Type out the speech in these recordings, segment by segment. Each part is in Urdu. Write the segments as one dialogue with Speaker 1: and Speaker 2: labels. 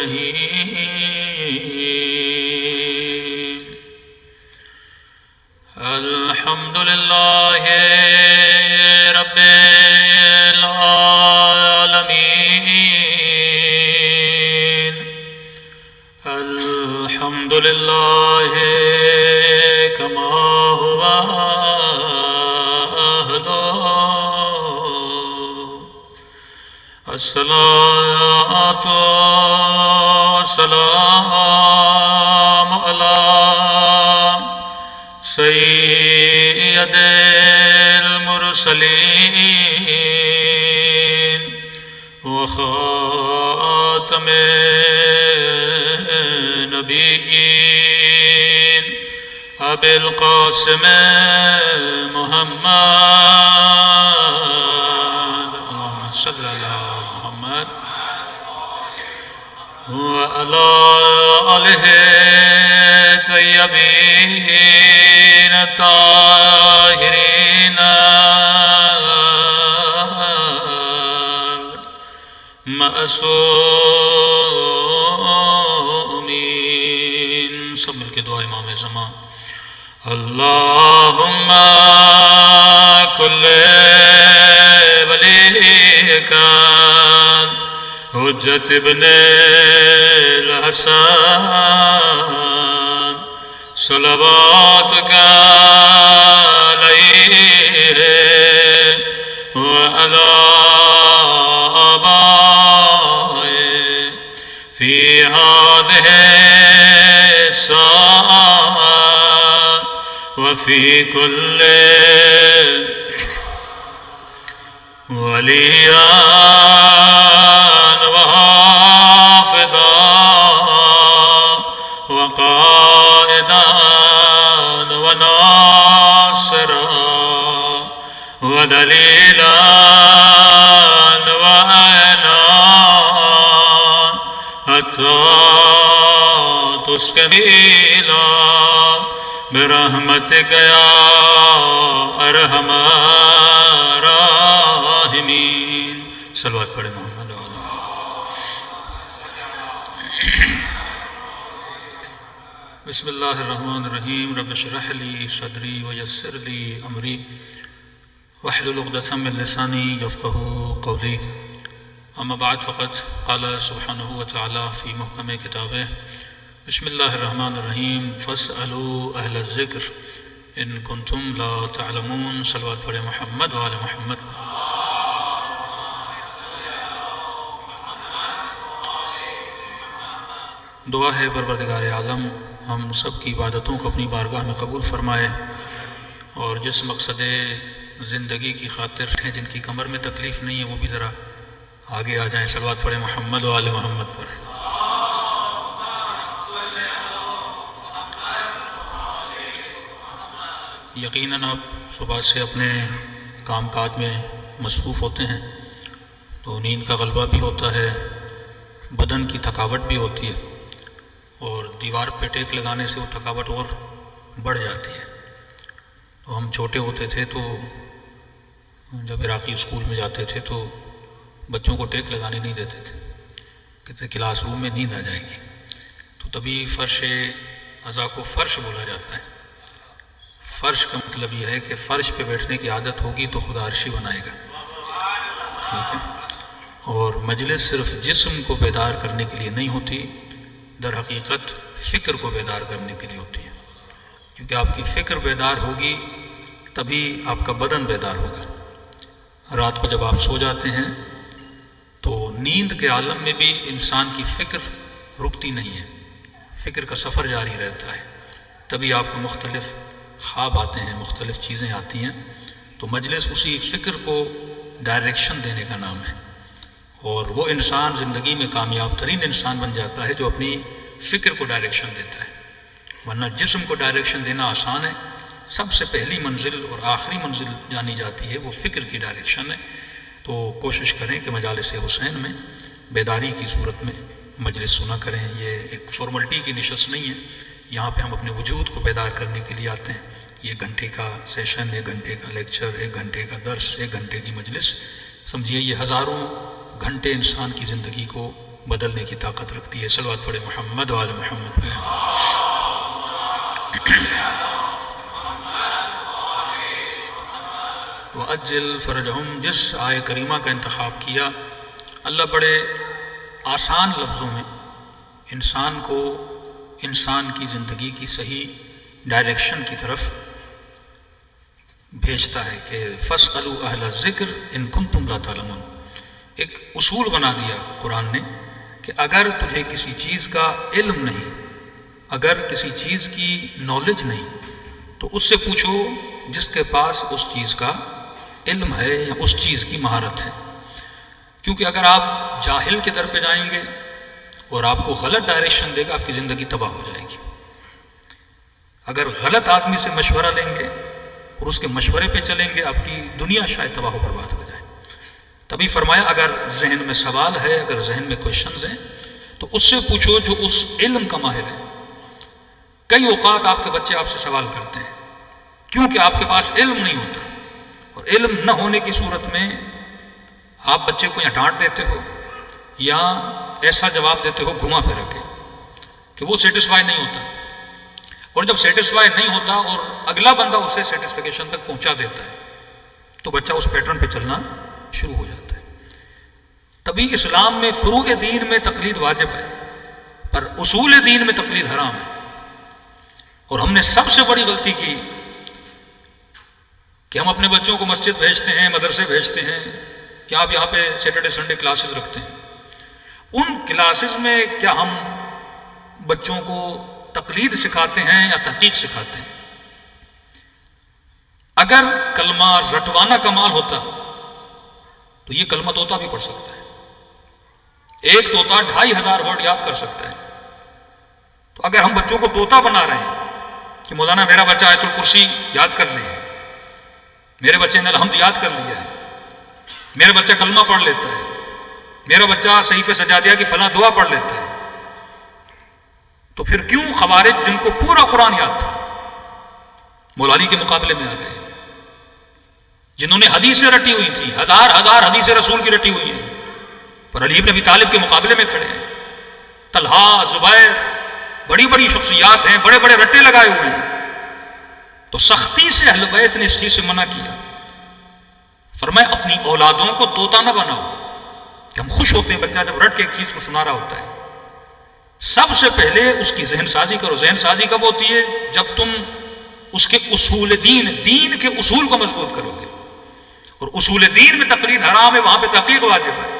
Speaker 1: الرحيم الحمد لله رب العالمين الحمد لله كما هو أهله الصلاة والسلام على سيد المرسلين وخاتم النبيين أبي القاسم محمد اللهم صل على محمد وعلى آله الطيبين الطاهرين المعصومين. سب مل کے دعا امام زمان. اللهم كل وليك حجت ابن الحسن صلواتك عليه وعلى آبائه في هذه الساعة وفي كل وليا وحافظا وقائدا وناصرا ودليلا وعينا حتى تسكنينا برحمتك يا ارحم الراحمين. صلوات پڑھے محمد والا. بسم اللہ الرحمن الرحیم. رب اشرح لی صدری ویسر لی امری واحلل عقدۃ من لسانی یفقهوا قولی. اما بعد فقد قال سبحانہ وتعالی فی محکم کتابہ بسم اللہ الرحمن الرحیم فاسألوا اہل الذکر ان کنتم لا تعلمون. صلوات پڑھے محمد وآل محمد. دعا ہے پروردگار عالم ہم سب کی عبادتوں کو اپنی بارگاہ میں قبول فرمائے اور جس مقصد زندگی کی خاطر ہیں جن کی کمر میں تکلیف نہیں ہے وہ بھی ذرا آگے آ جائیں. صلوات پڑھے محمد وآل محمد پر. یقیناً آپ صبح سے اپنے کام کاج میں مصروف ہوتے ہیں تو نیند کا غلبہ بھی ہوتا ہے، بدن کی تھکاوٹ بھی ہوتی ہے اور دیوار پہ ٹیک لگانے سے وہ تھکاوٹ اور بڑھ جاتی ہے. تو ہم چھوٹے ہوتے تھے تو جب عراقی اسکول میں جاتے تھے تو بچوں کو ٹیک لگانے نہیں دیتے تھے، کہتے کلاس روم میں نیند آ جائے گی. تو تبھی فرش اعضاء کو فرش بولا جاتا ہے. فرش کا مطلب یہ ہے کہ فرش پہ بیٹھنے کی عادت ہوگی تو خدا عرشی بنائے گا. ٹھیک ہے. اور مجلس صرف جسم کو بیدار کرنے کے لیے نہیں ہوتی، در حقیقت فکر کو بیدار کرنے کے لیے ہوتی ہے. کیونکہ آپ کی فکر بیدار ہوگی تبھی آپ کا بدن بیدار ہوگا. رات کو جب آپ سو جاتے ہیں تو نیند کے عالم میں بھی انسان کی فکر رکتی نہیں ہے، فکر کا سفر جاری رہتا ہے. تبھی آپ کو مختلف خواب آتے ہیں، مختلف چیزیں آتی ہیں. تو مجلس اسی فکر کو ڈائریکشن دینے کا نام ہے اور وہ انسان زندگی میں کامیاب ترین انسان بن جاتا ہے جو اپنی فکر کو ڈائریکشن دیتا ہے. ورنہ جسم کو ڈائریکشن دینا آسان ہے، سب سے پہلی منزل اور آخری منزل جانی جاتی ہے وہ فکر کی ڈائریکشن ہے. تو کوشش کریں کہ مجالس حسین میں بیداری کی صورت میں مجلس سنا کریں. یہ ایک فارملٹی کی نشست نہیں ہے، یہاں پہ ہم اپنے وجود کو بیدار کرنے کے لیے آتے ہیں. یہ گھنٹے کا سیشن، 1 گھنٹے کا لیکچر، 1 گھنٹے کا درس، 1 گھنٹے کی مجلس، سمجھیے یہ ہزاروں گھنٹے انسان کی زندگی کو بدلنے کی طاقت رکھتی ہے۔ صلوات پڑھے محمد و آل محمد پہ۔ وَأَجِّلْ فَرَجَهُمْ، جس آیہ کریمہ کا انتخاب کیا، اللہ بڑے آسان لفظوں میں انسان کو انسان کی زندگی کی صحیح ڈائریکشن کی طرف بھیجتا ہے کہ فَاسْأَلُوا أَهْلَ الذِّكْرِ إِن كُنتُمْ لَا تَعْلَمُونَ۔ ایک اصول بنا دیا قرآن نے کہ اگر تجھے کسی چیز کا علم نہیں، اگر کسی چیز کی نالج نہیں، تو اس سے پوچھو جس کے پاس اس چیز کا علم ہے یا اس چیز کی مہارت ہے۔ کیونکہ اگر آپ جاہل کے در پہ جائیں گے اور آپ کو غلط ڈائریکشن دے گا، آپ کی زندگی تباہ ہو جائے گی۔ اگر غلط آدمی سے مشورہ لیں گے اور اس کے مشورے پہ چلیں گے، آپ کی دنیا شاید تباہ و برباد ہو جائے۔ تبھی فرمایا اگر ذہن میں سوال ہے، اگر ذہن میں کویشچنز ہیں، تو اس سے پوچھو جو اس علم کا ماہر ہے۔ کئی اوقات آپ کے بچے آپ سے سوال کرتے ہیں کیونکہ آپ کے پاس علم نہیں ہوتا، اور علم نہ ہونے کی صورت میں آپ بچے کو یا ڈانٹ دیتے ہو یا ایسا جواب دیتے ہو گھما پھرا کے کہ وہ سیٹسفائی نہیں ہوتا، اور جب سیٹسفائی نہیں ہوتا اور اگلا بندہ اسے سیٹسفیکیشن تک پہنچا دیتا ہے تو بچہ اس پیٹرن پہ چلنا شروع ہو جاتا ہے۔ تبھی اسلام میں فروع دین میں تقلید واجب ہے، پر اصول دین میں تقلید حرام ہے۔ اور ہم نے سب سے بڑی غلطی کی کہ ہم اپنے بچوں کو مسجد بھیجتے ہیں، مدرسے بھیجتے ہیں کہ آپ یہاں پہ سیٹرڈے سنڈے کلاسز رکھتے ہیں۔ ان کلاسز میں کیا ہم بچوں کو تقلید سکھاتے ہیں یا تحقیق سکھاتے ہیں؟ اگر کلمہ رٹوانا کمال ہوتا تو یہ کلمہ طوطا بھی پڑھ سکتا ہے، ایک طوطا 2500 ورڈ یاد کر سکتا ہے۔ تو اگر ہم بچوں کو طوطا بنا رہے ہیں کہ مولانا میرا بچہ آیت الکرسی یاد کر لیا ہے، میرے بچے نے الحمد یاد کر لیا ہے، میرا بچہ کلمہ پڑھ لیتا ہے، میرا بچہ صحیفے سجادیہ کی فلاں دعا پڑھ لیتا ہے، تو پھر کیوں خوارج جن کو پورا قرآن یاد تھا مولا علی کے مقابلے میں آ گئے؟ جنہوں نے حدیثیں رٹی ہوئی تھی، ہزار حدیثیں رسول کی رٹی ہوئی ہیں، پر علی بن ابی طالب کے مقابلے میں کھڑے ہیں۔ طلحہ، زبیر، بڑی بڑی شخصیات ہیں، بڑے بڑے رٹے لگائے ہوئے ہیں۔ تو سختی سے اہل بیت نے اس چیز سے منع کیا، فرمایا اپنی اولادوں کو طوطا نہ بناؤ کہ ہم خوش ہوتے ہیں بچہ جب رٹ کے ایک چیز کو سنا رہا ہوتا ہے۔ سب سے پہلے اس کی ذہن سازی کرو۔ ذہن سازی کب ہوتی ہے؟ جب تم اس کے اصول دین کے اصول کو مضبوط کرو گے، اور اصول دین میں تقلید حرام ہے، وہاں پہ تحقیق واجب ہے۔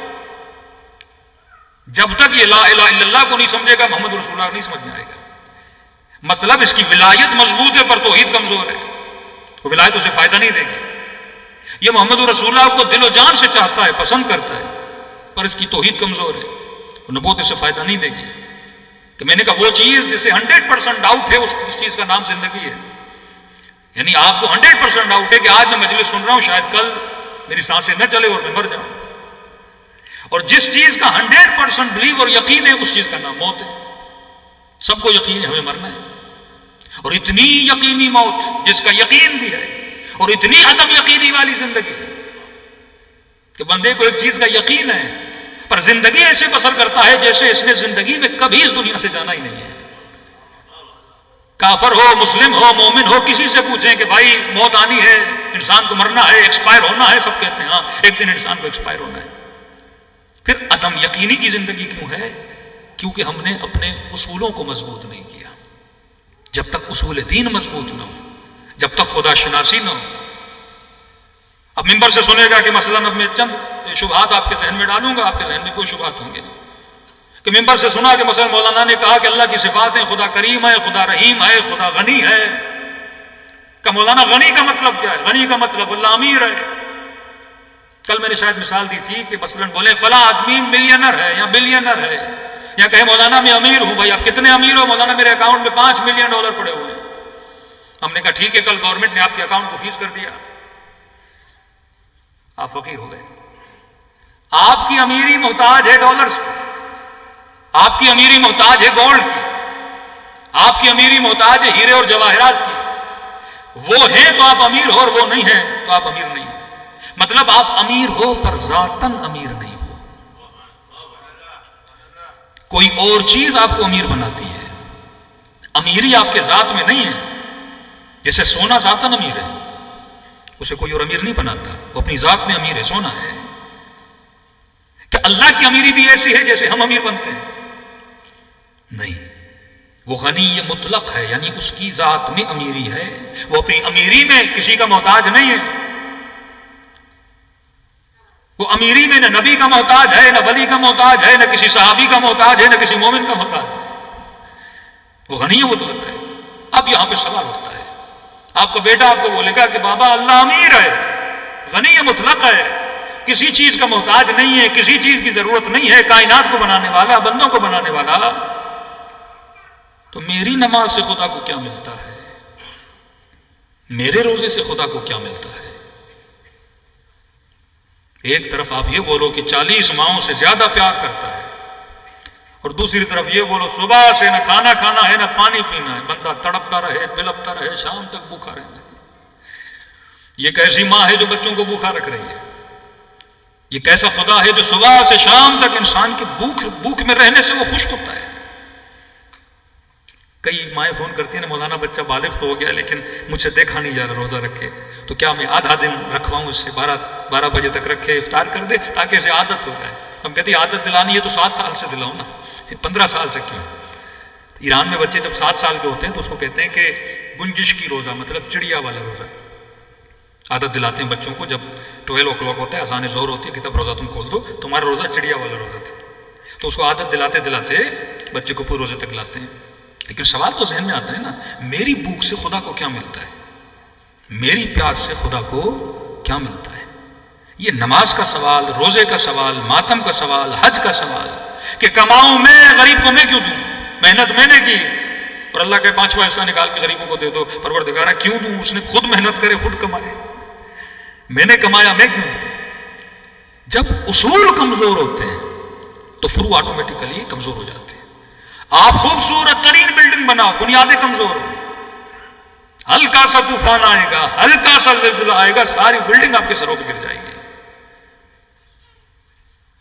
Speaker 1: جب تک یہ لا الہ الا اللہ کو نہیں سمجھے گا، محمد رسول اللہ نہیں سمجھ میں آئے گا۔ مطلب اس کی ولایت مضبوط ہے پر توحید کمزور ہے، تو ولایت اسے فائدہ نہیں دے گی۔ یہ محمد رسول اللہ کو دل و جان سے چاہتا ہے، پسند کرتا ہے، پر اس کی توحید کمزور ہے، نبوت اسے فائدہ نہیں دے گی۔ کہ میں نے کہا وہ چیز جسے 100% ڈاؤٹ ہے، اس چیز کا نام زندگی ہے۔ یعنی آپ کو 100% ڈاؤٹ ہے کہ آج میں مجلس سن رہا ہوں، شاید کل میری سانسیں نہ چلے اور میں مر جاؤں، اور جس چیز کا 100% بلیو اور یقین ہے اس چیز کا نام موت ہے۔ سب کو یقین ہے ہمیں مرنا ہے، اور اتنی یقینی موت جس کا یقین بھی ہے، اور اتنی عدم یقینی والی زندگی کہ بندے کو ایک چیز کا یقین ہے پر زندگی ایسے بسر کرتا ہے جیسے اس نے زندگی میں کبھی اس دنیا سے جانا ہی نہیں ہے۔ کافر ہو، مسلم ہو، مومن ہو، کسی سے پوچھیں کہ بھائی موت آنی ہے، انسان کو مرنا ہے، ایکسپائر ہونا ہے، سب کہتے ہیں ہاں ایک دن انسان کو ایکسپائر ہونا ہے۔ پھر عدم یقینی کی زندگی کیوں ہے؟ کیونکہ ہم نے اپنے اصولوں کو مضبوط نہیں کیا۔ جب تک اصول دین مضبوط نہ ہو، جب تک خدا شناسی نہ ہو۔ اب ممبر سے سنے گا کہ مثلاً اب میں چند شبہات آپ کے ذہن میں ڈالوں گا، آپ کے ذہن میں کوئی شبہات ہوں گے کہ ممبر سے سنا کہ مثلا مولانا نے کہا کہ اللہ کی صفات ہیں، خدا کریم ہے، خدا رحیم ہے، خدا غنی ہے۔ کہ مولانا غنی کا مطلب کیا ہے؟ غنی کا مطلب اللہ امیر ہے۔ کل میں نے شاید مثال دی تھی کہ مثلا بولے فلاں آدمی ملینر ہے یا بلینر ہے، یا کہے مولانا میں امیر ہوں۔ بھائی آپ کتنے امیر ہو؟ مولانا میرے اکاؤنٹ میں $5 ملین پڑے ہوئے ہیں۔ ہم نے کہا ٹھیک ہے، کل گورنمنٹ نے آپ کے اکاؤنٹ کو فریز کر دیا، آپ فقیر ہو گئے۔ آپ کی امیری محتاج ہے ڈالرز کی، آپ کی امیری محتاج ہے گولڈ کی، آپ کی امیری محتاج ہے ہیرے اور جواہرات کی۔ وہ ہیں تو آپ امیر ہو، اور وہ نہیں ہیں تو آپ امیر نہیں ہو۔ مطلب آپ امیر ہو پر ذاتاً امیر نہیں ہو۔ کوئی اور چیز آپ کو امیر بناتی ہے. امیری آپ کے ذات میں نہیں ہے. جیسے سونا ذاتاً امیر ہے، اسے کوئی اور امیر نہیں بناتا، وہ اپنی ذات میں امیر ہے، سونا ہے. کہ اللہ کی امیری بھی ایسی ہے جیسے ہم امیر بنتے ہیں؟ نہیں، وہ غنی مطلق ہے، یعنی اس کی ذات میں امیری ہے. وہ اپنی امیری میں کسی کا محتاج نہیں ہے. وہ امیری میں نہ نبی کا محتاج ہے، نہ ولی کا محتاج ہے، نہ کسی صحابی کا محتاج ہے، نہ کسی مومن کا محتاج ہے. وہ غنی مطلق ہے. اب یہاں پہ سوال اٹھتا ہے، آپ کا بیٹا آپ کو بولے گا کہ بابا اللہ امیر ہے، غنی مطلق ہے، کسی چیز کا محتاج نہیں ہے، کسی چیز کی ضرورت نہیں ہے، کائنات کو بنانے والا، بندوں کو بنانے والا، تو میری نماز سے خدا کو کیا ملتا ہے؟ میرے روزے سے خدا کو کیا ملتا ہے؟ ایک طرف آپ یہ بولو کہ 40 ماہوں سے زیادہ پیار کرتا ہے، اور دوسری طرف یہ بولو صبح سے نہ کھانا کھانا ہے نہ پانی پینا ہے، بندہ تڑپتا رہے، بلپتا رہے، شام تک بھوکا رہنا ہے. یہ کیسی ماں ہے جو بچوں کو بھوکا رکھ رہی ہے؟ یہ کیسا خدا ہے جو صبح سے شام تک انسان کی بھوک میں رہنے سے وہ خوش ہوتا ہے؟ کئی مائیں فون کرتی ہیں، مولانا بچہ بالغ تو ہو گیا لیکن مجھ سے دیکھا نہیں جا رہا روزہ رکھے، تو کیا میں آدھا دن رکھواؤں اس سے، 12 بجے تک رکھے، افطار کر دے تاکہ اسے عادت ہو جائے. ہم کہتے ہیں عادت دلانی ہے تو 7 سال سے دلاؤ نا، 15 سال سے کیوں؟ ایران میں بچے جب 7 سال کے ہوتے ہیں تو اس کو کہتے ہیں کہ گنجش کی روزہ، مطلب چڑیا والا روزہ. عادت دلاتے ہیں بچوں کو، جب 12 o'clock ہوتا ہے، اذان ظہر ہوتی ہے کہ تب روزہ تم کھول دو، تمہارا روزہ چڑیا والا روزہ تھا. تو اس کو عادت دلاتے دلاتے بچے کو پورے روزے تک لاتے ہیں. لیکن سوال تو ذہن میں آتا ہے نا، میری بھوک سے خدا کو کیا ملتا ہے؟ میری پیاس سے خدا کو کیا ملتا ہے؟ یہ نماز کا سوال، روزے کا سوال، ماتم کا سوال، حج کا سوال، کہ کماؤں میں، غریب کو میں کیوں دوں؟ محنت میں نے کی اور اللہ کے 5واں حصہ نکال کے غریبوں کو دے دو. پروردگارہ کیوں دوں؟ اس نے خود محنت کرے، خود کمائے، میں نے کمایا، میں کیوں دوں؟ جب اصول کمزور ہوتے ہیں تو فرو آٹومیٹیکلی کمزور ہو جاتے ہیں. آپ خوبصورت ترین بلڈنگ بناؤ، بنیادیں کمزور ہو، ہلکا سا طوفان آئے گا، ہلکا سا زلزلہ آئے گا، ساری بلڈنگ آپ کے سروں پہ گر جائے گی.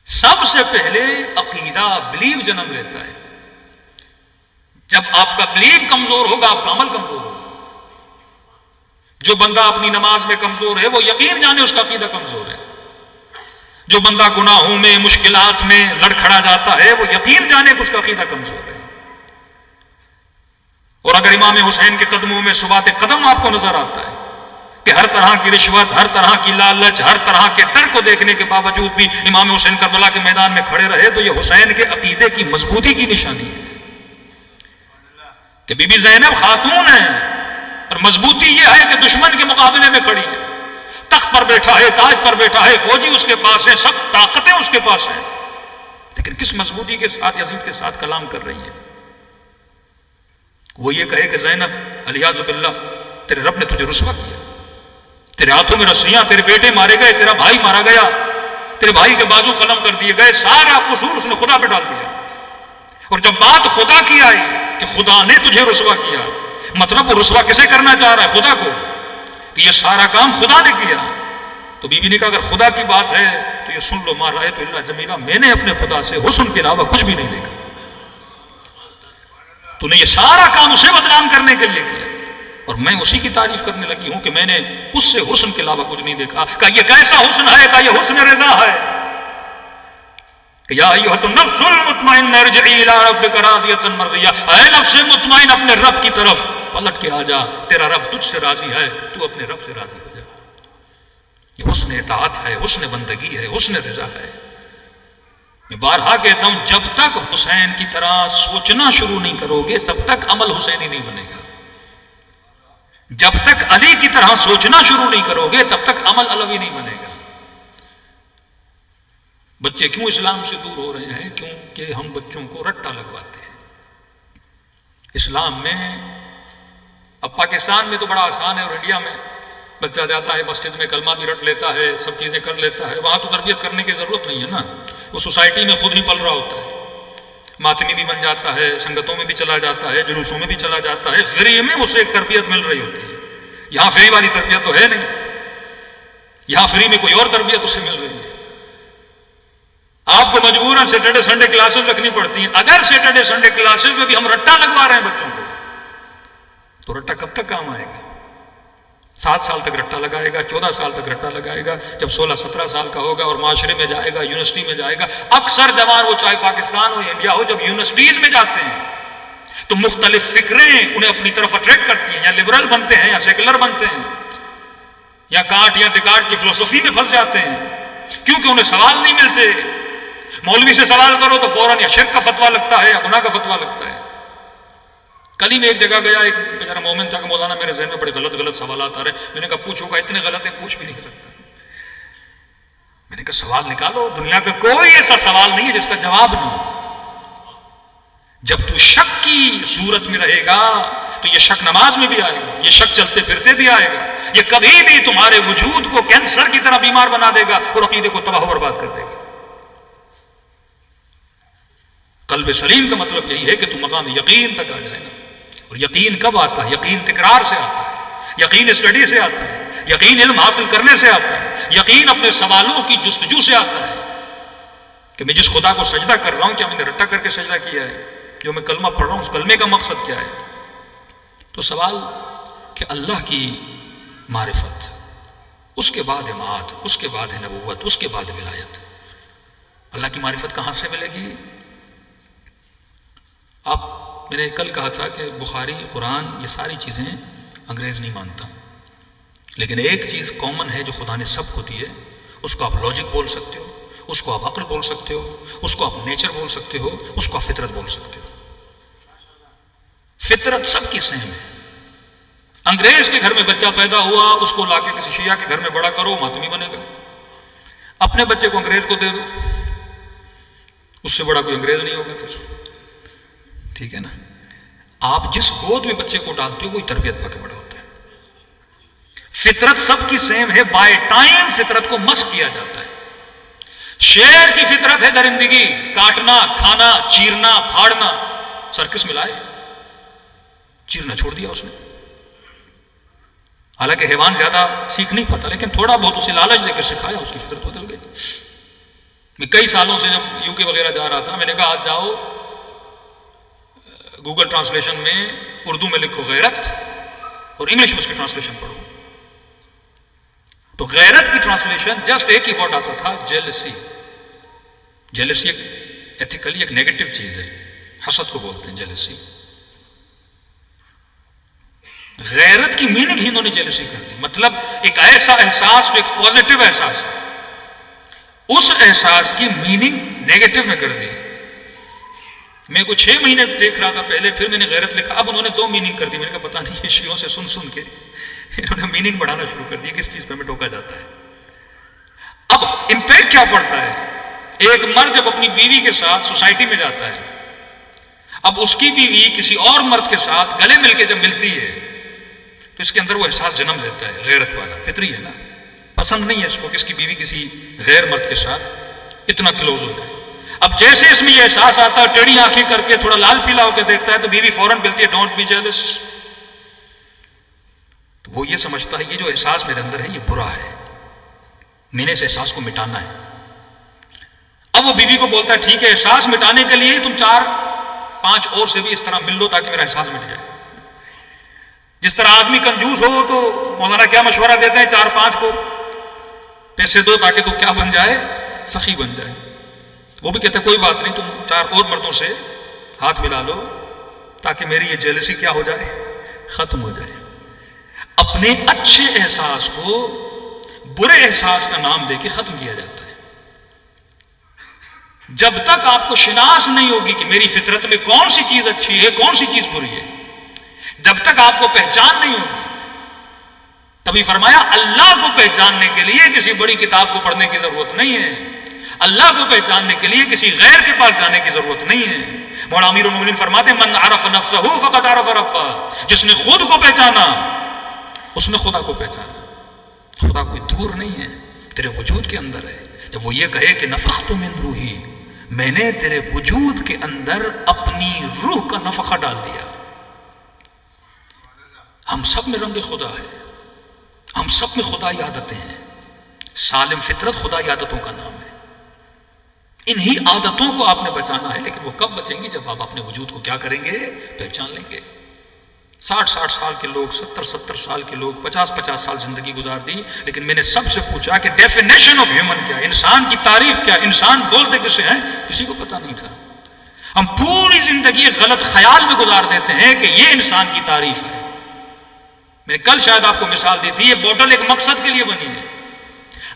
Speaker 1: سب سے پہلے عقیدہ، بلیو جنم لیتا ہے. جب آپ کا بلیو کمزور ہوگا آپ کا عمل کمزور ہوگا. جو بندہ اپنی نماز میں کمزور ہے وہ یقین جانے اس کا عقیدہ کمزور ہے. جو بندہ گناہوں میں، مشکلات میں لڑکھڑا جاتا ہے وہ یقین جانے کہ اس کا عقیدہ کمزور ہے. اور اگر امام حسین کے قدموں میں ثبات قدم آپ کو نظر آتا ہے کہ ہر طرح کی رشوت، ہر طرح کی لالچ، ہر طرح کے ڈر کو دیکھنے کے باوجود بھی امام حسین کربلا کے میدان میں کھڑے رہے، تو یہ حسین کے عقیدے کی مضبوطی کی نشانی ہے کہ بی بی زینب خاتون ہے اور مضبوطی یہ ہے کہ دشمن کے مقابلے میں کھڑی ہے، تخت پر بیٹھا ہے، تاج پر بیٹھا ہے، فوجی اس کے پاس ہے، سب طاقتیں اس کے پاس ہیں، لیکن کس مضبوطی کے ساتھ یزید کے ساتھ کلام کر رہی ہے. وہ یہ کہے کہ زینب علیاذ باللہ تیرے رب نے تجھے رسوا کیا، تیرے ہاتھوں میں رسیاں، تیرے بیٹے مارے گئے، تیرا بھائی مارا گیا، تیرے بھائی کے بازو قلم کر دیے گئے، سارا قصور اس نے خدا پہ ڈال دیا. اور جب بات خدا کی آئی کہ خدا نے تجھے رسوا کیا، مطلب وہ رسوا کسے کرنا چاہ رہا ہے؟ خدا کو، کہ یہ سارا کام خدا نے کیا. تو بی بی نے کہا اگر خدا کی بات ہے تو یہ سن لو، ما رأیت الا جمیلا، میں نے اپنے خدا سے حسن کے علاوہ کچھ بھی نہیں دیکھا. تو نے یہ سارا کام اسے بدنام کرنے کے لیے کیا اور میں اسی کی تعریف کرنے لگی ہوں کہ میں نے اس سے حسن کے علاوہ کچھ نہیں دیکھا. کہا یہ کیسا حسن ہے؟ کہا یہ حسن رضا ہے. کہ یا ایھا النفس المطمئنہ ارجعی الی ربک راضیۃ مرضیہ، اے نفس مطمئن اپنے رب کی طرف پلٹ کے آ جا، تیرا رب تجھ سے راضی ہے، تو اپنے رب سے راضی ہو جا. یہ حسن اطاعت ہے، حسن بندگی ہے، حسن رضا ہے. میں بارہا کہتا ہوں جب تک حسین کی طرح سوچنا شروع نہیں کرو گے تب تک عمل حسینی نہیں بنے گا. جب تک علی کی طرح سوچنا شروع نہیں کرو گے تب تک عمل علوی نہیں بنے گا. بچے کیوں اسلام سے دور ہو رہے ہیں؟ کیونکہ ہم بچوں کو رٹا لگواتے ہیں. اسلام میں اب پاکستان میں تو بڑا آسان ہے اور انڈیا میں بچہ جاتا ہے مسجد میں کلمہ بھی رٹ لیتا ہے، سب چیزیں کر لیتا ہے. وہاں تو تربیت کرنے کی ضرورت نہیں ہے نا، وہ سوسائٹی میں خود ہی پل رہا ہوتا ہے، ماتمی بھی بن جاتا ہے، سنگتوں میں بھی چلا جاتا ہے، جلوسوں میں بھی چلا جاتا ہے، فری میں اسے ایک تربیت مل رہی ہوتی ہے. یہاں فری والی تربیت تو ہے نہیں، یہاں فری میں کوئی اور تربیت اسے مل رہی ہے. آپ کو مجبوراً سیٹرڈے سنڈے کلاسز رکھنی پڑتی ہیں. اگر سیٹرڈے سنڈے کلاسز میں بھی ہم رٹا لگوا رہے ہیں بچوں کو تو رٹا کب تک کام آئے گا؟ 7 سال تک رٹا لگائے گا، 14 سال تک رٹا لگائے گا. جب 16-17 سال کا ہوگا اور معاشرے میں جائے گا، یونیورسٹی میں جائے گا. اکثر جوان وہ چاہے پاکستان ہو یا انڈیا ہو، جب یونیورسٹیز میں جاتے ہیں تو مختلف فکریں انہیں اپنی طرف اٹریکٹ کرتی ہیں. یا لبرل بنتے ہیں یا سیکولر بنتے ہیں یا کانٹ یا ڈکارٹ کی فلسفی میں پھنس جاتے ہیں، کیونکہ انہیں سوال نہیں ملتے. مولوی سے سوال کرو تو فوراً یا شرک کا فتویٰ لگتا ہے یا گناہ کا فتویٰ لگتا ہے. کل ہی میں ایک جگہ گیا، ایک بیچارہ مومن تھا کہ مولانا میرے ذہن میں بڑے غلط سوالات آ رہے ہیں. میں نے کہا پوچھو گا، اتنے غلط ہیں پوچھ بھی نہیں سکتا. میں نے کہا سوال نکالو، دنیا کا کوئی ایسا سوال نہیں ہے جس کا جواب نہ ہو. جب تو شک کی صورت میں رہے گا تو یہ شک نماز میں بھی آئے گا، یہ شک چلتے پھرتے بھی آئے گا، یہ کبھی بھی تمہارے وجود کو کینسر کی طرح بیمار بنا دے گا اور عقیدے کو تباہ و برباد کر دے گا. قلب سلیم کا مطلب یہی ہے کہ تم مقام یقین تک آ جائے گا. اور یقین کب آتا ہے؟ یقین تکرار سے آتا ہے، یقین اسٹڈی سے آتا ہے، یقین علم حاصل کرنے سے آتا ہے، یقین اپنے سوالوں کی جستجو سے آتا ہے کہ میں جس خدا کو سجدہ کر رہا ہوں کیا میں نے رٹا کر کے سجدہ کیا ہے؟ جو میں کلمہ پڑھ رہا ہوں اس کلمے کا مقصد کیا ہے؟ تو سوال کہ اللہ کی معرفت، اس کے بعد امامت، اس کے بعد نبوت، اس کے بعد ولایت. اللہ کی معرفت کہاں سے ملے گی؟ میں نے کل کہا تھا کہ بخاری، قرآن، یہ ساری چیزیں انگریز نہیں مانتا، لیکن ایک چیز کامن ہے جو خدا نے سب کو دی ہے. اس کو آپ لاجک بول سکتے ہو، اس کو آپ عقل بول سکتے ہو، اس کو آپ نیچر بول سکتے ہو، اس کو آپ فطرت بول سکتے ہو. فطرت سب کی سیم ہے. انگریز کے گھر میں بچہ پیدا ہوا، اس کو لا کے کسی شیعہ کے گھر میں بڑا کرو، ماتمی بنے گا. اپنے بچے کو انگریز کو دے دو، اس سے بڑا کوئی انگریز نہیں ہوگا پھر. ٹھیک ہے نا؟ آپ جس گود میں بچے کو ڈالتے ہو وہی تربیت پا کے بڑا ہوتا ہے. فطرت سب کی سیم ہے. بائی ٹائم فطرت کو مسخ کیا جاتا ہے. شیر کی فطرت ہے درندگی، کاٹنا، کھانا، چیرنا، پھاڑنا. سرکس میں لائے، چیرنا چھوڑ دیا اس نے. حالانکہ حیوان زیادہ سیکھ نہیں پاتا، لیکن تھوڑا بہت اسے لالچ دے کے سکھایا، اس کی فطرت بدل گئی. میں کئی سالوں سے جب UK وغیرہ جا رہا تھا، میں نے کہا آج جاؤ گوگل ٹرانسلیشن میں اردو میں لکھو غیرت اور انگلش میں اس کی ٹرانسلیشن پڑھو. تو غیرت کی ٹرانسلیشن جسٹ ایک ہی ورڈ آتا تھا، جیلسی. جیلسی ایک ایتھیکلی ایک نیگیٹو چیز ہے، حسد کو بولتے ہیں جیلسی. غیرت کی میننگ ہی انہوں نے جیلسی کر دی. مطلب ایک ایسا احساس جو ایک پازیٹیو احساس ہے، اس احساس کی میننگ نیگیٹو میں کر دی. میں کو 6 مہینے دیکھ رہا تھا پہلے، پھر میں نے غیرت لکھا، اب انہوں نے 2 میننگ کر دی. میں نے کہا پتہ نہیں یہ شیعوں سے سن کے انہوں نے میننگ بڑھانا شروع کر دی. کس چیز پہ میں ٹوکا جاتا ہے. اب امپیکٹ کیا پڑتا ہے؟ ایک مرد جب اپنی بیوی کے ساتھ سوسائٹی میں جاتا ہے، اب اس کی بیوی کسی اور مرد کے ساتھ گلے مل کے جب ملتی ہے تو اس کے اندر وہ احساس جنم لیتا ہے، غیرت والا. فطری ہے نا، پسند نہیں ہے اس کو کہ اس کی بیوی کسی غیر مرد کے ساتھ اتنا کلوز ہو جائے. اب جیسے اس میں یہ احساس آتا ہے، ٹیڑھی آنکھیں کر کے تھوڑا لال پیلا ہو کے دیکھتا ہے تو بیوی فوراً بولتی ہے ڈونٹ بی جیلس. تو وہ یہ سمجھتا ہے یہ جو احساس میرے اندر ہے یہ برا ہے، میں نے اس احساس کو مٹانا ہے. اب وہ بیوی کو بولتا ہے ٹھیک ہے، احساس مٹانے کے لیے تم 4-5 اور سے بھی اس طرح مل لو تاکہ میرا احساس مٹ جائے. جس طرح آدمی کنجوس ہو تو مولانا کیا مشورہ دیتے ہیں، 4-5 کو پیسے دو تاکہ تو کیا بن جائے، سخی بن جائے. وہ بھی کہتا ہے کوئی بات نہیں، تم 4 اور مردوں سے ہاتھ ملا لو تاکہ میری یہ جیلسی کیا ہو جائے، ختم ہو جائے. اپنے اچھے احساس کو برے احساس کا نام دے کے ختم کیا جاتا ہے. جب تک آپ کو شناس نہیں ہوگی کہ میری فطرت میں کون سی چیز اچھی ہے کون سی چیز بری ہے، جب تک آپ کو پہچان نہیں ہوگی، تبھی فرمایا اللہ کو پہچاننے کے لیے کسی بڑی کتاب کو پڑھنے کی ضرورت نہیں ہے، اللہ کو پہچاننے کے لیے کسی غیر کے پاس جانے کی ضرورت نہیں ہے. مولانا امیر المومنین فرماتے ہیں من عرف نفسہ فقد عرف ربہ، جس نے خود کو پہچانا اس نے خدا کو پہچانا. خدا کوئی دور نہیں ہے، تیرے وجود کے اندر ہے. جب وہ یہ کہے کہ نفخت من روحی، میں نے تیرے وجود کے اندر اپنی روح کا نفخہ ڈال دیا. ہم سب میں رنگ خدا ہے، ہم سب میں خدائی عادتیں ہیں. سالم فطرت خدائی عادتوں کا نام ہے. انہی عادتوں کو آپ نے بچانا ہے، لیکن وہ کب بچیں گی؟ جب آپ اپنے وجود کو کیا کریں گے؟ پہچان لیں گے۔ 60 سال کے لوگ، 70 سال کے لوگ 50 سال زندگی گزار دی، لیکن میں نے سب سے پوچھا کہ ڈیفینیشن آف ہیومن کیا ہے، انسان کی تعریف کیا ہے، انسان بولتے کسے ہیں؟ کسی کو پتہ نہیں تھا۔ ہم پوری زندگی غلط خیال میں گزار دیتے ہیں کہ یہ انسان کی تعریف ہے۔ میں نے کل شاید آپ کو مثال دی تھی، یہ بوٹل ایک مقصد کے لیے بنی ہے،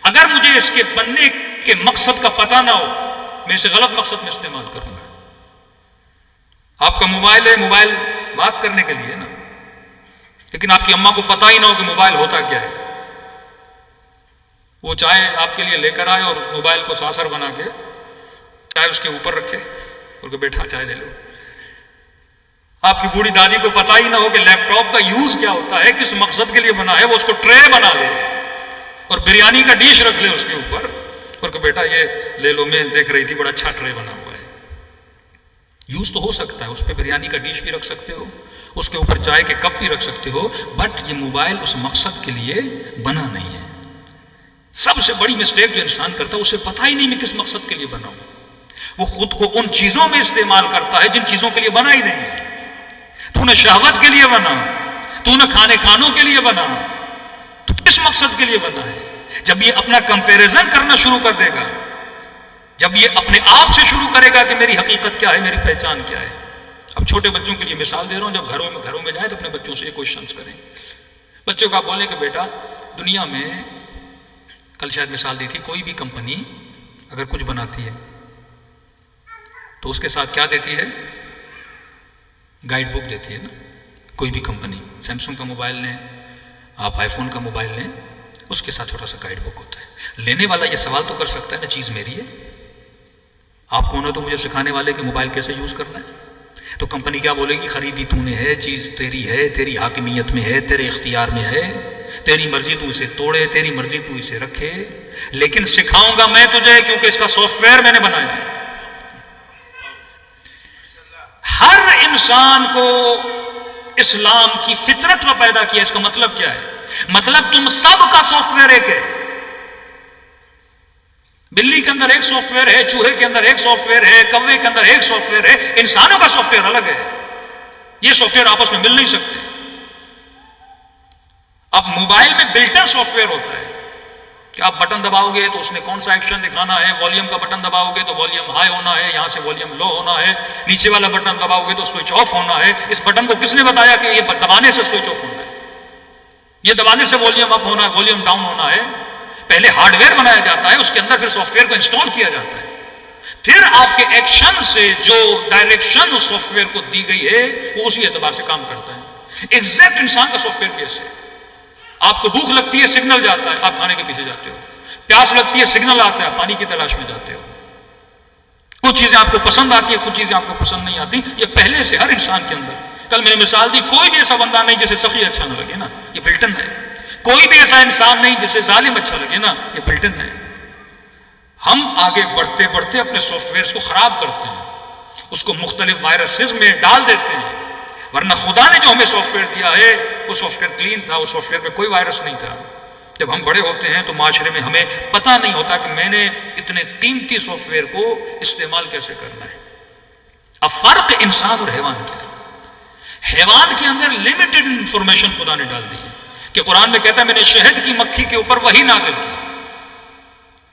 Speaker 1: اگر مجھے اس کے بننے کے مقصد کا پتہ نہ ہو، میں اسے غلط مقصد میں استعمال کروں گا۔ آپ کا موبائل ہے، موبائل بات کرنے کے لیے نا، لیکن آپ کی اماں کو پتہ ہی نہ ہو کہ موبائل ہوتا کیا ہے، وہ چائے آپ کے لیے لے کر آئے اور اس موبائل کو ساسر بنا کے چائے اس کے اوپر رکھے اور کہ بیٹھا چائے لے لو۔ آپ کی بوڑھی دادی کو پتہ ہی نہ ہو کہ لیپ ٹاپ کا یوز کیا ہوتا ہے، کس مقصد کے لیے بنا ہے، وہ اس کو ٹرے بنا لے اور بریانی کا ڈش رکھ لے اس کے اوپر اور کہ بیٹا یہ لے لو، میں دیکھ رہی تھی بڑا اچھا ٹرے بنا ہوا ہے۔ یوز تو ہو سکتا ہے، اس پہ بریانی کا ڈش بھی رکھ سکتے ہو، اس کے اوپر چائے کے کپ بھی رکھ سکتے ہو، بٹ یہ موبائل اس مقصد کے لیے بنا نہیں ہے۔ سب سے بڑی مسٹیک جو انسان کرتا ہے، اسے پتہ ہی نہیں میں کس مقصد کے لیے بنا ہوں، وہ خود کو ان چیزوں میں استعمال کرتا ہے جن چیزوں کے لیے بنا ہی نہیں ہے۔ تو نے شہوت کے لیے بنا، تو نے کھانوں کے لیے بنا، تو کس مقصد کے لیے بنا ہے؟ جب یہ اپنا کمپیریزن کرنا شروع کر دے گا، جب یہ اپنے آپ سے شروع کرے گا کہ میری حقیقت کیا ہے، میری پہچان کیا ہے۔ اب چھوٹے بچوں کے لیے مثال دے رہا ہوں، جب گھروں میں جائیں تو اپنے بچوں سے یہ کوشچنس کریں۔ بچوں کو آپ بولیں کہ بیٹا دنیا میں، کل شاید مثال دی تھی، کوئی بھی کمپنی اگر کچھ بناتی ہے تو اس کے ساتھ کیا دیتی ہے؟ گائیڈ بک دیتی ہے نا۔ کوئی بھی کمپنی، سیمسنگ کا موبائل لیں، آپ آئی فون کا موبائل لیں، اس کے ساتھ چھوٹا سا گائیڈ بک ہوتا ہے۔ لینے والا یہ سوال تو کر سکتا ہے نا، چیز میری ہے، آپ کون ہو تو مجھے سکھانے والے کہ موبائل کیسے یوز کرنا ہے؟ تو کمپنی کیا بولے گی؟ خریدی تو نے ہے، چیز تیری ہے، تیری حاکمیت میں ہے، تیرے اختیار میں ہے، تیری مرضی تو اسے توڑے، تیری مرضی تو اسے رکھے، لیکن سکھاؤں گا میں تجھے کیونکہ اس کا سافٹ ویئر میں نے بنایا ہے۔ ہر انسان کو اسلام کی فطرت میں پیدا کیا۔ اس کا مطلب کیا ہے؟ مطلب تم سب کا سافٹ ویئر ایک ہے۔ بلی کے اندر ایک سافٹ ویئر ہے، چوہے کے اندر ایک سافٹ ویئر ہے، کوے کے اندر ایک سافٹ ویئر ہے، انسانوں کا سافٹ ویئر الگ ہے۔ یہ سافٹ ویئر آپس میں مل نہیں سکتے۔ اب موبائل میں بلٹ ان سافٹ ویئر ہوتا ہے کہ آپ بٹن دباؤ گے تو اس نے کون سا ایکشن دکھانا ہے، والیوم کا بٹن دباؤ گے تو والیوم ہائی ہونا ہے، یہاں سے والیوم لو ہونا ہے، نیچے والا بٹن دباؤ گے تو سوئچ آف ہونا ہے۔ اس بٹن کو کس نے بتایا کہ یہ دبانے سے سوئچ آف ہونا ہے، یہ دبانے سے والیوم اپ ہونا ہے، والیوم ڈاؤن ہونا ہے؟ پہلے ہارڈ ویئر بنایا جاتا ہے، اس کے اندر پھر سافٹ ویئر کو انسٹال کیا جاتا ہے، پھر آپ کے ایکشن سے جو ڈائریکشن اس سافٹ ویئر کو دی گئی ہے وہ اسی اعتبار سے کام کرتا ہے۔ ایگزیکٹ انسان کا سافٹ ویئر بھی ایسے ہے۔ آپ کو بھوک لگتی ہے، سگنل جاتا ہے، آپ کھانے کے پیچھے جاتے ہو۔ پیاس لگتی ہے، سگنل آتا ہے، پانی کی تلاش میں جاتے ہو۔ کچھ چیزیں آپ کو پسند آتی ہیں، کچھ چیزیں آپ کو پسند نہیں آتی، یہ پہلے سے ہر انسان کے اندر۔ کل میں نے مثال دی، کوئی بھی ایسا بندہ نہیں جسے سخی اچھا نہ لگے نا، یہ بلٹن ہے۔ کوئی بھی ایسا انسان نہیں جسے ظالم اچھا لگے نا، یہ بلٹن ہے۔ ہم آگے بڑھتے بڑھتے اپنے سافٹ ویئرز کو خراب کرتے ہیں، اس کو مختلف وائرسز میں ڈال دیتے ہیں، ورنہ خدا نے جو ہمیں سافٹ ویئر دیا ہے وہ سافٹ ویئر کلین تھا، وہ سافٹ ویئر میں کوئی وائرس نہیں تھا۔ جب ہم بڑے ہوتے ہیں تو معاشرے میں ہمیں پتہ نہیں ہوتا کہ میں نے اتنے قیمتی سافٹ ویئر کو استعمال کیسے کرنا ہے۔ اب فرق انسان اور حیوان کیا ہے؟ حیوان کے اندر لمیٹڈ انفارمیشن خدا نے ڈال دی ہے کہ قرآن میں کہتا ہے میں نے شہد کی مکھی کے اوپر وحی نازل کی،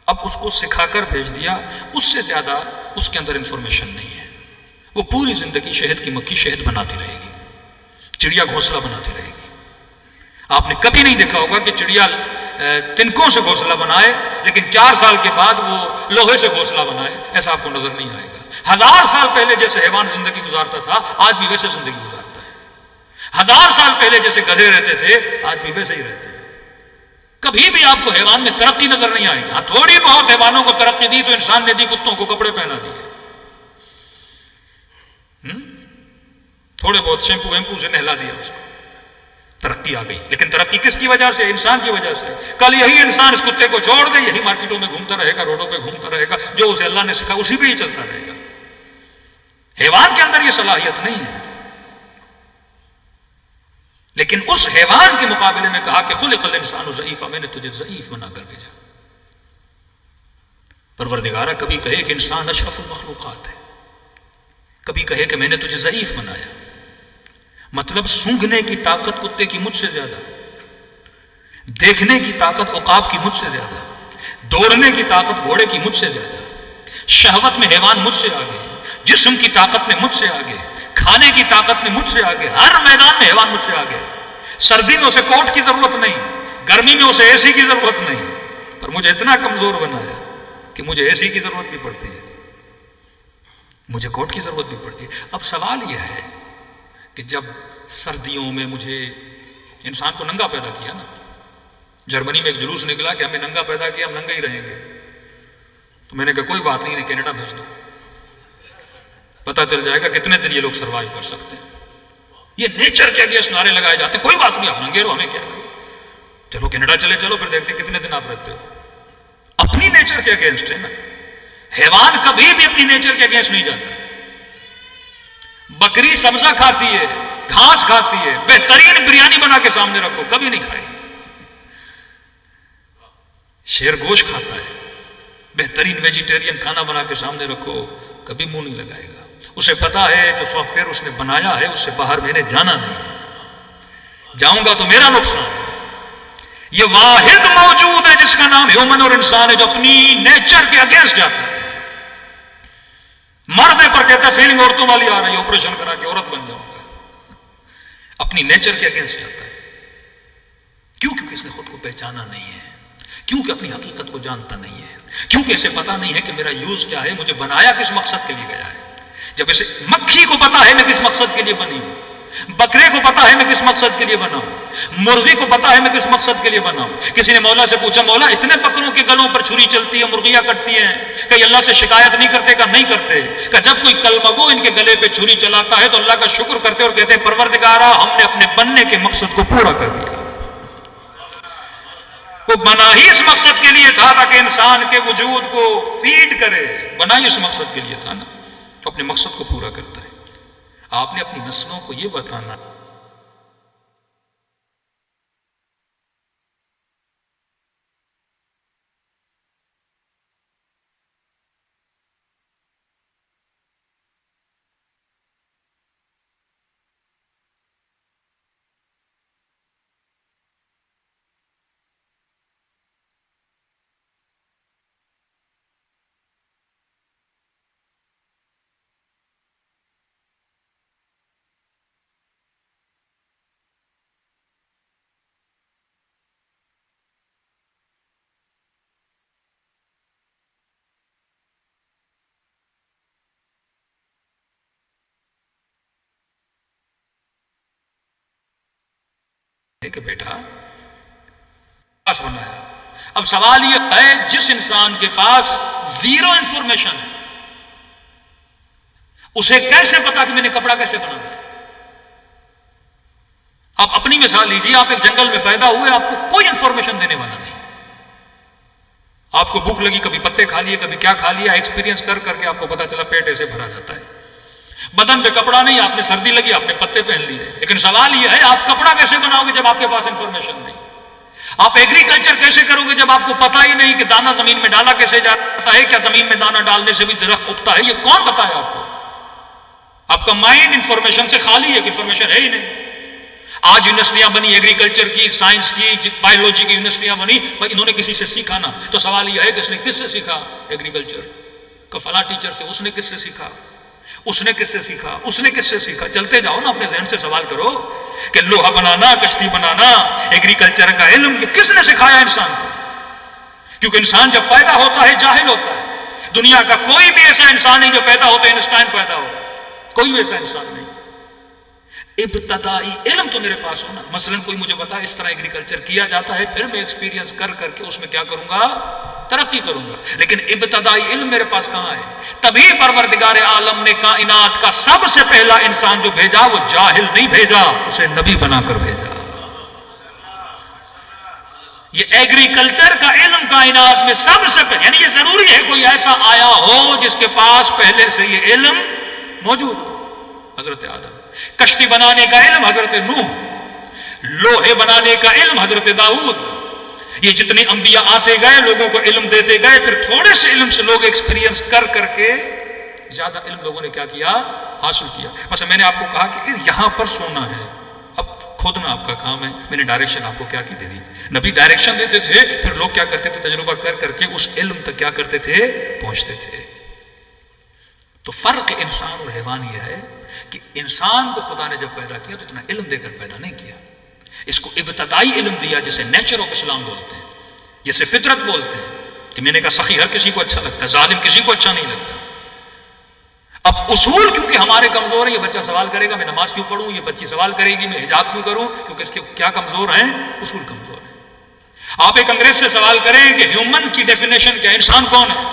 Speaker 1: اب اس کو سکھا کر بھیج دیا، اس سے زیادہ اس کے اندر انفارمیشن نہیں ہے۔ وہ پوری زندگی شہد کی مکھی شہد بناتی رہے گی، چڑیا گھونسلہ بناتی رہے گی۔ آپ نے کبھی نہیں دیکھا ہوگا کہ چڑیا تنکوں سے گھونسلہ بنائے لیکن 4 سال کے بعد وہ لوہے سے گھونسلہ بنائے، ایسا آپ کو نظر نہیں آئے گا۔ 1000 سال پہلے جیسے حیوان زندگی گزارتا تھا آج بھی ویسے زندگی گزارتا ہے۔ 1000 سال پہلے جیسے گدھے رہتے تھے آج بھی ویسے ہی رہتے ہیں۔ کبھی بھی آپ کو حیوان میں ترقی نظر نہیں آئے گی۔ ہاں تھوڑی بہت حیوانوں کو ترقی دی تو انسان نے دی، کتوں کو کپڑے پہنا دیے، تھوڑے بہت شیمپو ویمپو سے نہلا دیا، اس کو ترقی آ گئی۔ لیکن ترقی کس کی وجہ سے؟ انسان کی وجہ سے۔ کل یہی انسان اس کتے کو چھوڑ دے، یہی مارکیٹوں میں گھومتا رہے گا، روڈوں پہ گھومتا رہے گا، جو اسے اللہ نے سکھا اسی پہ ہی چلتا رہے گا۔ حیوان کے اندر یہ صلاحیت نہیں ہے، لیکن اس حیوان کے مقابلے میں کہا کہ خلق الانسان ضعیفا، میں نے تجھے ضعیف بنا کر بھیجا۔ پروردگارہ کبھی کہے کہ انسان اشرف المخلوقات ہے، کبھی کہے کہ میں نے تجھے ضعیف بنایا، مطلب سونگھنے کی طاقت کتے کی مجھ سے زیادہ، دیکھنے کی طاقت عقاب کی مجھ سے زیادہ، دوڑنے کی طاقت گھوڑے کی مجھ سے زیادہ، شہوت میں حیوان مجھ سے آگے، جسم کی طاقت میں مجھ سے آگے، کھانے کی طاقت میں مجھ سے آگے، ہر میدان میں حیوان مجھ سے آگے۔ سردی میں اسے کوٹ کی ضرورت نہیں، گرمی میں اسے اے سی کی ضرورت نہیں، پر مجھے اتنا کمزور بنایا کہ مجھے اے سی کی ضرورت بھی پڑتی ہے، مجھے کوٹ کی ضرورت بھی پڑتی ہے۔ اب سوال یہ ہے کہ جب سردیوں میں مجھے انسان کو ننگا پیدا کیا نا، جرمنی میں ایک جلوس نکلا کہ ہمیں ننگا پیدا کیا، ہم ننگے ہی رہیں گے، تو میں نے کہا کوئی بات نہیں، انہیں کینیڈا بھیج دو، پتہ چل جائے گا کتنے دن یہ لوگ سروائیو کر سکتے ہیں۔ یہ نیچر کے اگینسٹ نعرے لگائے جاتے ہیں، کوئی بات نہیں آپ ننگے رہو، ہمیں کیا ہے، چلو کینیڈا چلے چلو، پھر دیکھتے کتنے دن آپ رہتے ہو۔ اپنی نیچر کے اگینسٹ ہے نا، حیوان کبھی بھی اپنی نیچر کے اگینسٹ نہیں جاتا۔ بکری سبزہ کھاتی ہے، گھاس کھاتی ہے، بہترین بریانی بنا کے سامنے رکھو کبھی نہیں کھائے۔ شیر گوشت کھاتا ہے، بہترین ویجیٹیرین کھانا بنا کے سامنے رکھو کبھی منہ نہیں لگائے گا۔ اسے پتا ہے جو سافٹ ویئر اس نے بنایا ہے اس سے باہر میں نے جانا نہیں ہے، جاؤں گا تو میرا نقصان ہے۔ یہ واحد موجود ہے جس کا نام ہیومن اور انسان ہے، جو اپنی نیچر کے اگینسٹ جاتا ہے۔ مرد پر کہتا ہے فیلنگ عورتوں والی آ رہی ہے، آپریشن کرا کے عورت بن جاؤں گا، اپنی نیچر کے اگینسٹ جاتا ہے۔ کیوں؟ کیونکہ اس نے خود کو پہچانا نہیں ہے، کیونکہ اپنی حقیقت کو جانتا نہیں ہے، کیونکہ اسے پتا نہیں ہے کہ میرا یوز کیا ہے، مجھے بنایا کس مقصد کے لیے گیا ہے۔ جب اسے مکھی کو پتا ہے میں کس مقصد کے لیے بنی ہوں، بکرے کو پتا ہے میں کس مقصد کے لیے بنا ہوں، مرغی کو پتا ہے میں کس مقصد کے لیے بنا ہوں۔ کسی نے مولا سے پوچھا مولا اتنے بکروں کے گلوں پر چھری چلتی ہے، مرغیاں کٹتی ہیں، کہ اللہ سے شکایت نہیں کرتے؟ کہ نہیں کرتے۔ کہ جب کوئی کلمگو ان کے گلے پہ چھری چلاتا ہے تو اللہ کا شکر کرتے اور کہتے ہیں پروردگارا ہم نے اپنے بننے کے مقصد کو پورا کر دیا۔ وہ بنا ہی اس مقصد کے لیے تھا تاکہ انسان کے وجود کو فیڈ کرے، بنا ہی اس مقصد کے لیے تھا نا، تو اپنے مقصد کو پورا کرتا ہے۔ آپ نے اپنی نسلوں کو یہ بتانا کہ بیٹا پاس بنایا۔ اب سوال یہ ہے جس انسان کے پاس زیرو انفارمیشن ہے اسے کیسے پتا کہ میں نے کپڑا کیسے بنانا ہے؟ آپ اپنی مثال لیجیے، آپ ایک جنگل میں پیدا ہوئے، آپ کو کوئی انفارمیشن دینے والا نہیں، آپ کو بھوک لگی کبھی پتے کھا لیے کبھی کیا کھا لیا، ایکسپیرینس کر کر کے آپ کو پتا چلا پیٹ ایسے بھرا جاتا ہے۔ بدن پہ کپڑا نہیں، آپ نے سردی لگی آپ نے پتے پہن لیے، لیکن سوال یہ ہے آپ کپڑا کیسے بناؤ گے جب آپ کے پاس انفارمیشن نہیں؟ آپ ایگریکلچر کیسے کرو گے جب آپ کو پتا ہی نہیں کہ دانا زمین میں ڈالا کیسے جاتا ہے، کیا زمین میں دانا ڈالنے سے بھی درخت اگتا ہے؟ یہ کون بتایا آپ کو؟ آپ کا مائنڈ انفارمیشن سے خالی ہے، انفارمیشن ہے ہی نہیں۔ آج یونیورسٹیاں بنی ایگریکلچر کی، سائنس کی، بایولوجی کی یونیورسٹیاں بنی، انہوں نے کسی سے سیکھا نا، تو سوال یہ ہے کہ اس نے کس سے سیکھا؟ ایگریکلچر کا فلاں ٹیچر سے۔ اس نے کس سے سیکھا؟ اس نے کس سے سیکھا؟ اس نے کس سے سیکھا؟ چلتے جاؤ نا، اپنے ذہن سے سوال کرو کہ لوہا بنانا، کشتی بنانا، ایگریکلچر کا علم یہ کس نے سکھایا انسان کو؟ کیونکہ انسان جب پیدا ہوتا ہے جاہل ہوتا ہے۔ دنیا کا کوئی بھی ایسا انسان نہیں جو پیدا ہوتا ہے اینسٹائن پیدا ہو، کوئی ایسا انسان نہیں۔ ابتدائی علم تو میرے پاس ہونا، مثلا کوئی مجھے بتا اس طرح ایگریکلچر کیا جاتا ہے، پھر میں ایکسپیرینس کر کر کے اس میں کیا کروں گا؟ ترقی کروں گا۔ لیکن ابتدائی علم میرے پاس کہاں ہے؟ تبھی پروردگار عالم نے کائنات کا سب سے پہلا انسان جو بھیجا وہ جاہل نہیں بھیجا، اسے نبی بنا کر بھیجا۔ یہ ایگریکلچر کا علم کائنات میں سب سے پہلے، یعنی یہ ضروری ہے کوئی ایسا آیا ہو جس کے پاس پہلے سے یہ علم موجود ہو۔ حضرت آدم، کشتی بنانے کا علم حضرت نوح، لوہے بنانے کا علم حضرت داؤد، یہ جتنے انبیاء آتے گئے لوگوں کو علم دیتے گئے، پھر تھوڑے سے علم سے لوگ ایکسپیرینس کر کے زیادہ علم لوگوں نے کیا کیا؟ حاصل کیا۔ مثلا میں نے آپ کو کہا کہ یہاں پر سونا ہے، اب کھودنا آپ کا کام ہے، میں نے ڈائریکشن آپ کو کیا کی دے دی۔ نبی ڈائریکشن دیتے تھے، پھر لوگ کیا کرتے تھے؟ تجربہ کر کے اس علم تک کیا کرتے تھے؟ پہنچتے تھے۔ تو فرق انسان اور حیوان یہ ہے کہ انسان کو خدا نے جب پیدا کیا تو اتنا علم دے کر پیدا نہیں کیا، اس کو ابتدائی علم دیا جسے نیچر آف اسلام بولتے ہیں، جسے فطرت بولتے ہیں کہ میں نے کہا سخی ہر کسی کو اچھا لگتا ہے، ظالم کسی کو اچھا نہیں لگتا۔ اب اصول کیونکہ ہمارے کمزور ہیں، یہ بچہ سوال کرے گا میں نماز کیوں پڑھوں، یہ بچی سوال کرے گی میں حجاب کیوں کروں، کیونکہ اس کے کیا کمزور ہیں؟ اصول کمزور ہیں۔ آپ ایک انگریز سے سوال کریں کہ ہیومن کی ڈیفینیشن کیا ہے، انسان کون ہے،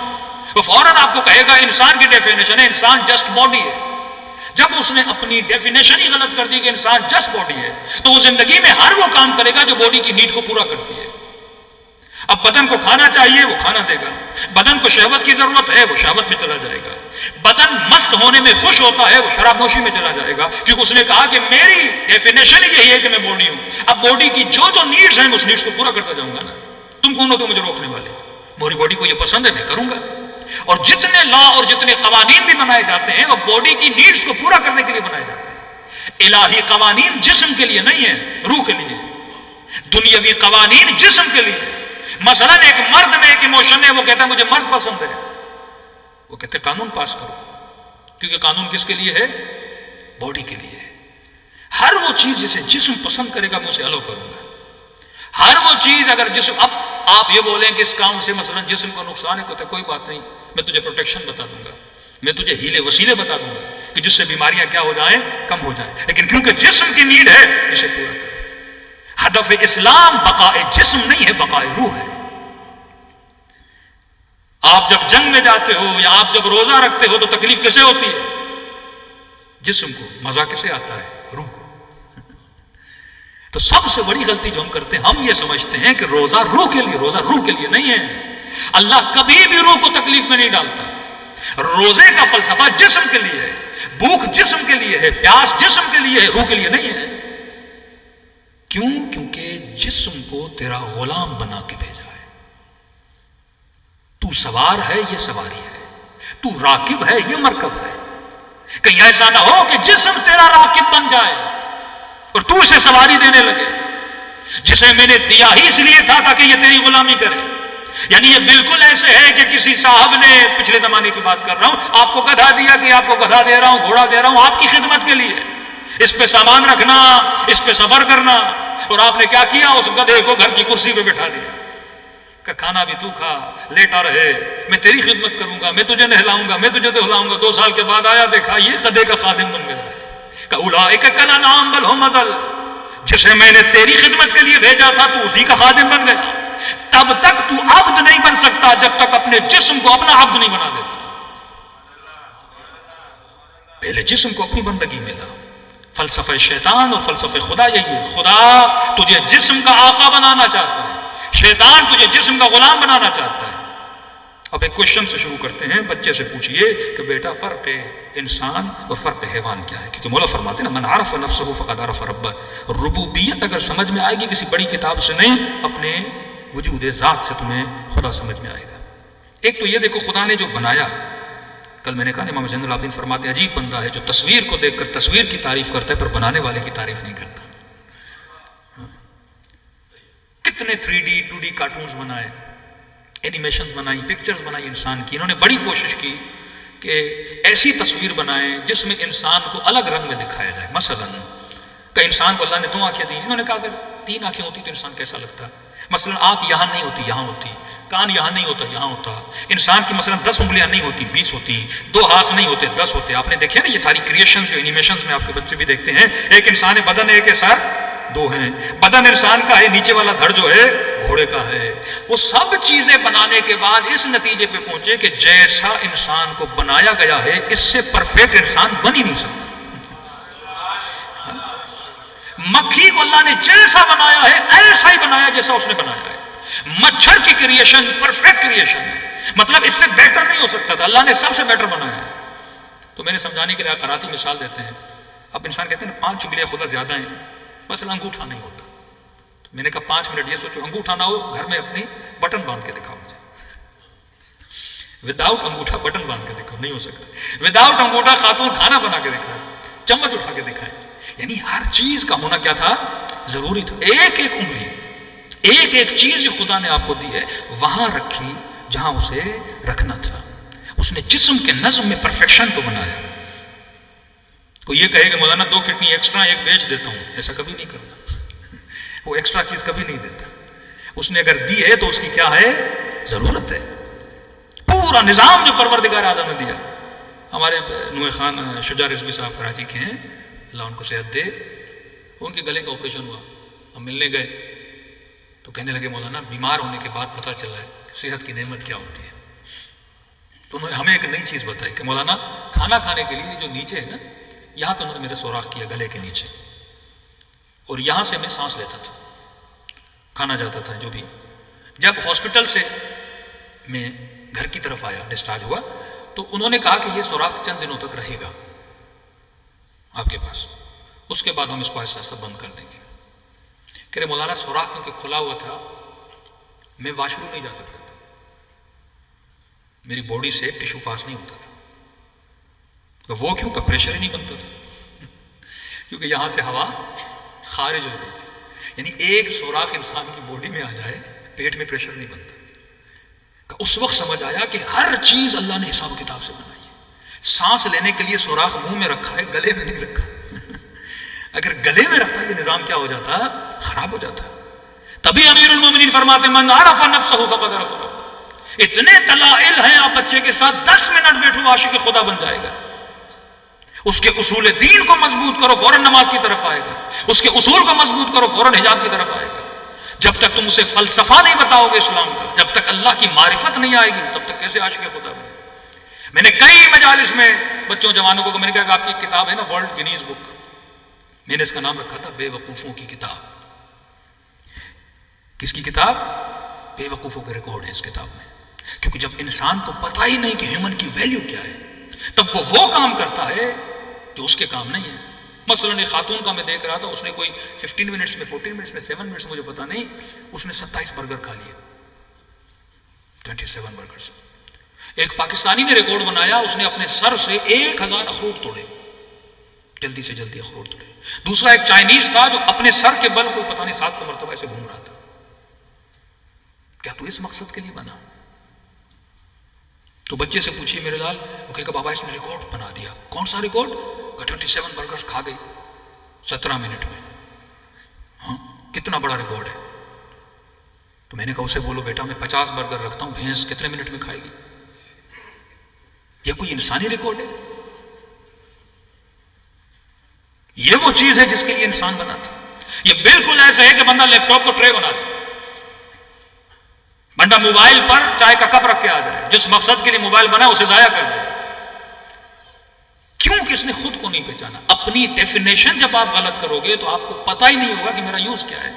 Speaker 1: وہ فوراً آپ کو کہے گا انسان کی ڈیفینیشن ہے انسان جسٹ باڈی ہے۔ جب اس نے اپنی ڈیفینیشن ہی غلط کر دی کہ انسان جسٹ باڈی ہے، تو وہ زندگی میں ہر وہ کام کرے گا جو باڈی کی نیڈ کو پورا کرتی ہے۔ اب بدن کو کھانا چاہیے، وہ کھانا دے گا، بدن کو شہوت کی ضرورت ہے، وہ شہوت میں چلا جائے گا، بدن مست ہونے میں خوش ہوتا ہے، وہ شراب نوشی میں چلا جائے گا، کیونکہ اس نے کہا کہ میری ڈیفینیشن یہی ہے کہ میں باڈی ہوں۔ اب باڈی کی جو نیڈز ہیں اس نیڈز کو پورا کرتا جاؤں گا نا، تم کون ہو تو مجھے روکنے والے؟ میری باڈی کو یہ پسند ہے، میں کروں گا۔ اور جتنے لا اور جتنے قوانین بھی بنائے جاتے ہیں وہ باڈی کی نیڈز کو پورا کرنے کے لیے بنائے جاتے ہیں۔ الہی قوانین جسم کے لیے نہیں ہے، روح کے لیے۔ دنیاوی قوانین جسم کے لیے۔ مثلا ایک مرد میں ایک ایموشن ہے، وہ کہتا ہے مجھے مرد پسند ہے، وہ کہتے ہیں قانون پاس کرو، کیونکہ قانون کس کے لیے ہے؟ باڈی کے لیے ہے۔ ہر وہ چیز جسے جسم پسند کرے گا میں اسے الاؤ کروں گا۔ ہر وہ چیز اگر جسم، اب آپ یہ بولیں کہ اس کام سے مثلا جسم کو نقصان ہے، تو کوئی بات نہیں، میں تجھے پروٹیکشن بتا دوں گا، میں تجھے ہیلے وسیلے بتا دوں گا کہ جس سے بیماریاں کیا ہو جائیں، کم ہو جائیں، لیکن کیونکہ جسم کی نیڈ ہے اسے پورا کریں۔ ہدف اسلام بقائے جسم نہیں ہے، بقائے روح ہے۔ آپ جب جنگ میں جاتے ہو یا آپ جب روزہ رکھتے ہو تو تکلیف کسے ہوتی ہے؟ جسم کو۔ مزہ کسے آتا ہے؟ روح کو۔ تو سب سے بڑی غلطی جو ہم کرتے ہیں، ہم یہ سمجھتے ہیں کہ روزہ روح کے لیے، روزہ روح کے لیے نہیں ہے۔ اللہ کبھی بھی روح کو تکلیف میں نہیں ڈالتا۔ روزے کا فلسفہ جسم کے لیے ہے، بھوک جسم کے لیے ہے، پیاس جسم کے لیے ہے، روح کے لیے نہیں ہے۔ کیوں؟ کیونکہ جسم کو تیرا غلام بنا کے بھیجا ہے۔ تو سوار ہے، یہ سواری ہے، تو راکب ہے، یہ مرکب ہے۔ کہیں ایسا نہ ہو کہ جسم تیرا راکب بن جائے اور تو اسے سواری دینے لگے۔ جسے میں نے دیا ہی اس لیے تھا تاکہ یہ تیری غلامی کرے۔ یعنی یہ بالکل ایسے ہے کہ کسی صاحب نے، پچھلے زمانے کی بات کر رہا ہوں، آپ کو گدھا دیا کہ آپ کو گدھا دے رہا ہوں، گھوڑا دے رہا ہوں آپ کی خدمت کے لیے، اس پہ سامان رکھنا، اس پہ سفر کرنا، اور آپ نے کیا کیا؟ اس گدھے کو گھر کی کرسی پہ بٹھا دیا کہ کھانا بھی تو کھا، لیٹا رہے، میں تیری خدمت کروں گا، میں تجھے نہلاؤں گا، میں تجھے دہلاؤں گا۔ 2 سال کے بعد آیا، دیکھا یہ گدھے کا خادم بن گیا ہے۔ کہ اولئک کالانعام بل ہم اضل، جسے میں نے تیری خدمت کے لیے بھیجا تھا تو اسی کا خادم بن گیا۔ تب تک تو عبد نہیں بن سکتا جب تک اپنے جسم کو اپنا عبد نہیں بنا دیتا۔ پہلے جسم کو اپنی بندگی ملا۔ فلسفہ شیطان اور فلسفہ خدا یہی ہے، خدا تجھے جسم کا آقا بنانا چاہتا ہے، شیطان تجھے جسم کا غلام بنانا چاہتا ہے۔ اب ایک کوشچن سے شروع کرتے ہیں، بچے سے پوچھئے کہ بیٹا فرق انسان اور فرق حیوان کیا ہے؟ کیونکہ مولا فرماتے ہیں نا من عرف نفسہ فقد عرف ربہ۔ ربوبیت اگر سمجھ میں آئے گی کسی بڑی کتاب سے نہیں، اپنے وجود ذات سے تمہیں خدا سمجھ میں آئے گا۔ ایک تو یہ دیکھو خدا نے جو بنایا، کل میں نے کہا امام زین العابدین فرماتے ہیں عجیب بندہ ہے جو تصویر کو دیکھ کر تصویر کی تعریف کرتا ہے پر بنانے والے کی تعریف نہیں کرتا۔ کتنے 3D 2D کارٹونز بنائے، اینیمیشنز بنائی، پکچرز بنائی انسان کی۔ انہوں نے بڑی کوشش کی کہ ایسی تصویر بنائیں جس میں انسان کو الگ رنگ میں دکھایا جائے۔ مثلا کہ انسان کو اللہ نے 2 آنکھیں دی، انہوں نے کہا اگر 3 آنکھیں ہوتی تو انسان کیسا لگتا؟ مثلا آنکھ یہاں نہیں ہوتی، یہاں ہوتی، کان یہاں نہیں ہوتا، یہاں ہوتا، انسان کی مثلا 10 انگلیاں نہیں ہوتی، 20 ہوتی، 2 ہاتھ نہیں ہوتے، 10 ہوتے۔ آپ نے دیکھے نا یہ ساری کریشن جو اینیمیشنز میں آپ کے بچے بھی دیکھتے ہیں، ایک انسان ہے، بدن ہے، ایک ہے، سر 2 ہیں، بدن انسان کا ہے، نیچے والا دھڑ جو ہے گھوڑے کا ہے۔ وہ سب چیزیں بنانے کے بعد اس نتیجے پہ پہنچے کہ جیسا انسان کو بنایا گیا ہے اس سے پرفیکٹ انسان بن ہی نہیں سکتا۔ مکھی کو اللہ نے جیسا بنایا ہے ایسا ہی بنایا جیسا اس نے بنایا ہے۔ مچھر کی کریشن پرفیکٹ کریشن ہے، مطلب اس سے بیٹر نہیں ہو سکتا تھا، اللہ نے سب سے بیٹر بنایا ہے۔ تو میں نے سمجھانے کے لیے قراتی مثال دیتے ہیں۔ اب انسان کہتے ہیں 5 چگلیاں خدا زیادہ ہیں، مثلا انگوٹھا نہیں ہوتا، میں نے کہا 5 منٹ، یہ سوچو انگوٹھا نہ ہو گھر میں، اپنی بٹن باندھ کے دکھاؤ مجھے، وداؤٹ انگوٹھا بٹن باندھ کے دکھاؤ، نہیں ہو سکتا، وداؤٹ انگوٹھا خاتون کھانا بنا کے دکھائے، چمچ اٹھا کے دکھائے، یعنی ہر چیز کا ہونا کیا تھا؟ ضروری تھا. ایک ایک انگلی، ایک ایک چیز جو خدا نے آپ کو دی ہے وہاں رکھی جہاں اسے رکھنا تھا. اس نے جسم کے نظم میں پرفیکشن کو بنایا. کوئی یہ کہے کہ مولانا 2 کڈنی ایکسٹرا ایک بیچ دیتا ہوں، ایسا کبھی نہیں کرنا. وہ ایکسٹرا چیز کبھی نہیں دیتا. اس نے اگر دی ہے تو اس کی کیا ہے؟ ضرورت ہے. پورا نظام جو پروردگار اعظم نے دیا. ہمارے نوح خان شجاع رضوی صاحب کراچی کے ہیں، اللہ ان کو صحت دے. ان کے گلے کا آپریشن ہوا، ہم ملنے گئے تو کہنے لگے مولانا بیمار ہونے کے بعد پتہ چلا ہے کہ صحت کی نعمت کیا ہوتی ہے. تو انہوں نے ہمیں ایک نئی چیز بتائی کہ مولانا کھانا کھانے کے لیے جو نیچے ہے نا، یہاں پہ انہوں نے میرے سوراخ کیا گلے کے نیچے، اور یہاں سے میں سانس لیتا تھا، کھانا جاتا تھا جو بھی. جب ہاسپٹل سے میں گھر کی طرف آیا، ڈسچارج ہوا، تو انہوں نے کہا کہ یہ سوراخ چند دنوں تک رہے گا آپ کے پاس، اس کے بعد ہم اس کو ایسا ایسا بند کر دیں گے. کہہ رہے مولانا سوراخ کیونکہ کھلا ہوا تھا، میں واش روم نہیں جا سکتا تھا، میری باڈی سے ٹشو پاس نہیں ہوتا تھا. وہ کیوں کہ پریشر ہی نہیں بنتا تھا، کیونکہ یہاں سے ہوا خارج ہو رہی تھی. یعنی ایک سوراخ انسان کی باڈی میں آ جائے، پیٹ میں پریشر نہیں بنتا. اس وقت سمجھ آیا کہ ہر چیز اللہ نے حساب و کتاب سے بنائی ہے. سانس لینے کے لیے سوراخ منہ میں رکھا ہے، گلے میں نہیں رکھا. اگر گلے میں رکھتا یہ نظام کیا ہو جاتا؟ خراب ہو جاتا. تبھی امیر المومنین فرماتے من عرف نفسہ فقد عرف ربہ. اتنے دلائل ہیں، آپ بچے کے ساتھ 10 منٹ بیٹھو عاشق خدا بن جائے گا. اس کے اصول دین کو مضبوط کرو، فوراً نماز کی طرف آئے گا. اس کے اصول کو مضبوط کرو، فوراً حجاب کی طرف آئے گا. جب تک تم اسے فلسفہ نہیں بتاؤ گے اسلام کا، جب تک اللہ کی معرفت نہیں آئے گی، تب تک کیسے عاشق خدا بنے. میں نے کئی مجالس میں بچوں جوانوں کو میں نے کہا کہ آپ کی کتاب ہے نا ورلڈ گنیز بک، میں نے اس کا نام رکھا تھا بے وقوفوں کی کتاب. کس کی کتاب؟ بے وقوفوں کے ریکارڈ ہیں اس کتاب میں. کیونکہ جب انسان کو پتہ ہی نہیں کہ ہیومن کی ویلیو کیا ہے، تب وہ کام کرتا ہے جو اس کے کام نہیں ہے. مثلا ایک خاتون کا میں دیکھ رہا تھا، اس نے کوئی 15 منٹس میں 14 منٹس میں 7 منٹس مجھے پتا نہیں، اس نے 27 برگر کھا لیے، 27 برگرز. ایک پاکستانی نے ریکارڈ بنایا، اس نے اپنے سر سے 1000 اخروٹ توڑے، جلدی سے جلدی اخروٹ توڑے. دوسرا ایک چائنیز تھا جو اپنے سر کے بل کو پتہ نہیں 700 مرتبہ ایسے گھوم رہا تھا. کیا تو اس مقصد کے لیے بنا؟ تو بچے سے پوچھیے میرے لال، وہ کہے گا بابا اس نے ریکارڈ بنا دیا. کون سا ریکارڈ؟ 27 برگرز کھا گئی 17 منٹ میں. ہاں کتنا بڑا ریکارڈ ہے. تو میں نے کہا اسے بولو بیٹا میں 50 برگر رکھتا ہوں، بھینس کتنے منٹ میں کھائے گی؟ یہ کوئی انسانی ریکارڈ ہے؟ یہ وہ چیز ہے جس کے لیے انسان بنا تھا. یہ بالکل ایسا ہے کہ بندہ لیپ ٹاپ کو ٹرے بنا لے، بندہ موبائل پر چائے کا کپ رکھ کے آ جائے، جس مقصد کے لیے موبائل بنا اسے ضائع کر دے. کیوں کہ اس نے خود کو نہیں پہچانا. اپنی ڈیفینیشن جب آپ غلط کرو گے تو آپ کو پتہ ہی نہیں ہوگا کہ میرا یوز کیا ہے.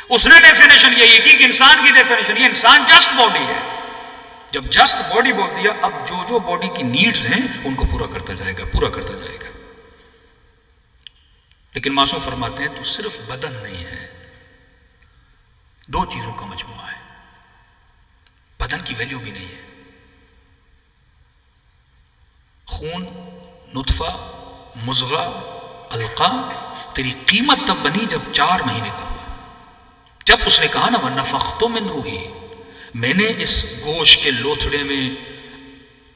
Speaker 1: اس نے ڈیفینیشن یہی کی کہ انسان کی ڈیفینیشن یہ انسان جسٹ باڈی ہے. جب جسٹ باڈی بول دیا، اب جو باڈی کی نیڈز ہیں ان کو پورا کرتا جائے گا، پورا کرتا جائے گا. لیکن معصوم فرماتے ہیں تو صرف بدن نہیں ہے، 2 چیزوں کا مجموعہ ہے. بدن کی ویلیو بھی نہیں ہے. خون، نطفہ، مضغہ، علقہ، تیری قیمت تب بنی جب 4 مہینے کا ہوا. جب اس نے کہا نا وَنَفَخْتُ مِنْ رُوحِي، میں نے اس گوشت کے لوتھڑے میں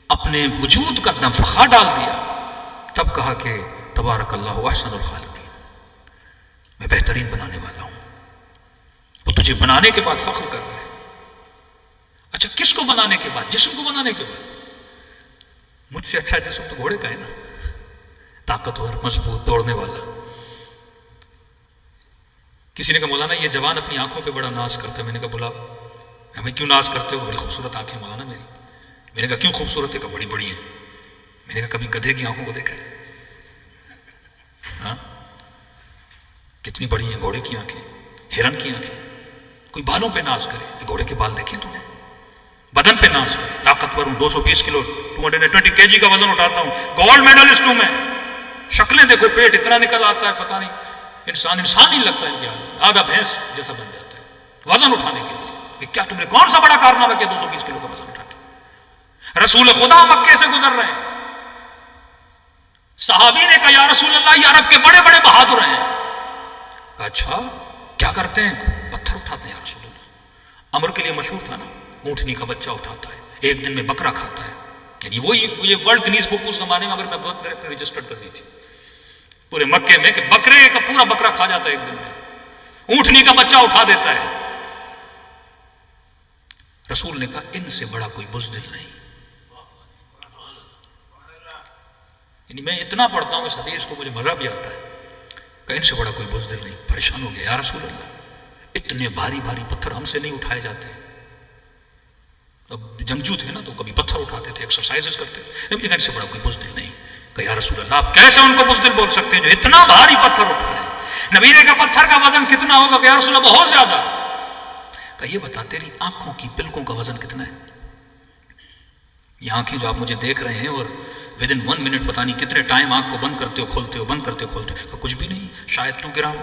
Speaker 1: اپنے وجود کا نفخہ ڈال دیا، تب کہا کہ تبارک اللہ احسن الخالقین، میں بہترین بنانے والا ہوں. وہ تجھے بنانے کے بعد فخر کر رہا ہے. اچھا کس کو بنانے کے بعد؟ جسم کو بنانے کے بعد. مجھ سے اچھا جسم تو گھوڑے کا ہے نا، طاقتور، مضبوط، دوڑنے والا. کسی نے کہا مولانا یہ جوان اپنی آنکھوں پہ بڑا ناز کرتا ہے. میں نے کہا بلا ہمیں کیوں ناز کرتے ہو؟ بڑی خوبصورت آنکھیں مولانا میری. میں نے کہا کیوں خوبصورت ہے؟ کہ بڑی بڑی ہیں. میں نے کہا کبھی گدھے کی آنکھوں کو دیکھا ہے؟ ہاں کتنی بڑی ہیں گھوڑے کی آنکھیں، ہرن کی آنکھیں. کوئی بالوں پہ ناز کرے، گھوڑے کے بال دیکھیں تم نے؟ بدن پہ ناز کرے، طاقتور ہوں، 220 کلو 220 kg کا وزن اٹھاتا ہوں، گولڈ میڈلسٹ ہوں میں. شکلیں دیکھو، پیٹ اتنا نکل آتا ہے پتہ نہیں. انسان نہیں لگتا ان کی حالت، آدھا بھینس جیسا بن جاتا ہے وزن اٹھانے کے لیے کہ کیا تم نے کون سا بڑا کارنامہ کیا 220 کلو کا وزن اٹھا کے؟ رسول خدا مکے سے گزر رہے ہیں، صحابی نے کہا یا رسول اللہ یہ عرب کے بڑے بڑے بہادر ہیں. کہا اچھا کیا کرتے ہیں؟ پتھر اٹھاتے ہیں یا رسول اللہ. امر کے لیے مشہور تھا نا، اونٹنی کا بچہ اٹھاتا ہے، ایک دن میں بکرا کھاتا ہے. یعنی یہ ورلڈ گنیز بک اس زمانے میں اگر میں بہت میرے رجسٹرڈ کر دی تھی پورے مکے میں کہ بکرے کا پورا بکرا کھا جاتا ہے ایک دن میں، اونٹنی کا بچہ اٹھا دیتا ہے. رسول نے کہا ان سے بڑا کوئی بزدل نہیں. یعنی میں اتنا پڑھتا ہوں اس حدیث کو مجھے مزہ بھی آتا ہے کہ ان سے بڑا کوئی بزدل نہیں. پریشان ہو گیا یا رسول اللہ اتنے بھاری بھاری پتھر ہم سے نہیں اٹھائے جاتے. اب جنگجو تھے نا تو کبھی پتھر اٹھاتے تھے، ایکسرسائزز کرتے تھے، لیکن ان سے بڑا کوئی بزدل نہیں. کہ یا رسول اللہ آپ کیسے ان کو بزدل بول سکتے ہیں جو اتنا بھاری پتھر اٹھائے؟ نبی نے کہا پتھر کا وزن کتنا ہوگا؟ کہ یا رسول اللہ بہت زیادہ. کہ یہ بتا تیری آنکھوں کی پلکوں کا وزن کتنا ہے؟ یہ آنکھیں جو آپ مجھے دیکھ رہے ہیں اور ود ان 1 منٹ پتہ نہیں کتنے ٹائم آنکھ کو بند کرتے ہو کھولتے ہو بند کرتے ہو کھولتے ہو. کچھ بھی نہیں، شاید 2 گرام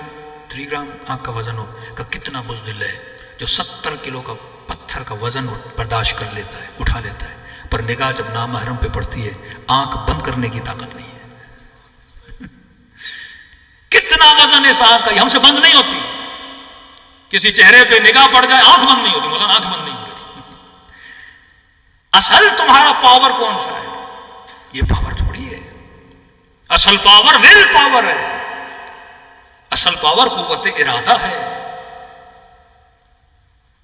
Speaker 1: 3 گرام آنکھ کا وزن ہو. کہ کتنا بزدل ہے جو 70 کلو کا پتھر کا وزن برداشت کر لیتا ہے، اٹھا لیتا ہے، پر نگاہ جب نامحرم پہ پڑتی ہے آنکھ بند کرنے کی طاقت نہیں ہے. کتنا وزن ہے اس آنکھ کا، یہ ہم سے بند نہیں ہوتی. کسی چہرے پہ نگاہ پڑ جائے آنکھ بند نہیں ہوتی، مولانا آنکھ بند نہیں ہو رہی. اصل تمہارا پاور کون سا ہے؟ یہ پاور تھوڑی ہے. اصل پاور ول پاور ہے، اصل پاور قوت ارادہ ہے.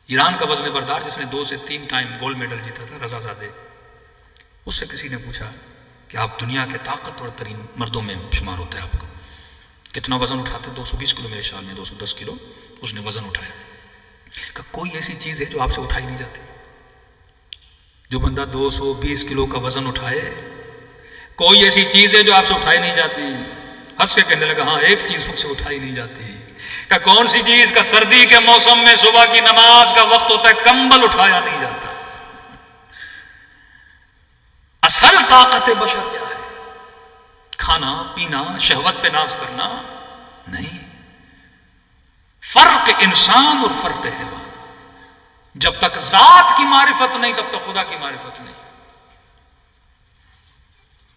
Speaker 1: ایران کا وزن بردار جس نے 2 سے 3 ٹائم گولڈ میڈل جیتا تھا، رضا زادے، اس سے کسی نے پوچھا کہ آپ دنیا کے طاقتور ترین مردوں میں شمار ہوتا ہے، آپ کا کتنا وزن اٹھاتے؟ 220 کلو میرے خیال میں 210 کلو اس نے وزن اٹھایا. کہ کوئی ایسی چیز ہے جو آپ سے اٹھائی نہیں جاتی؟ جو بندہ 220 کلو کا وزن اٹھائے، کوئی ایسی چیز ہے جو آپ سے اٹھائی نہیں جاتی؟ ہنس کے کہنے لگا ہاں ایک چیز مجھ سے اٹھائی نہیں جاتی. کہ کون سی چیز؟ کا سردی کے موسم میں صبح کی نماز کا وقت ہوتا ہے کمبل اٹھایا نہیں جاتا. اصل طاقت بشر کیا ہے؟ کھانا پینا، شہوت پہ ناز کرنا نہیں. فرق انسان اور فرق حیوان. جب تک ذات کی معرفت نہیں تب تک خدا کی معرفت نہیں.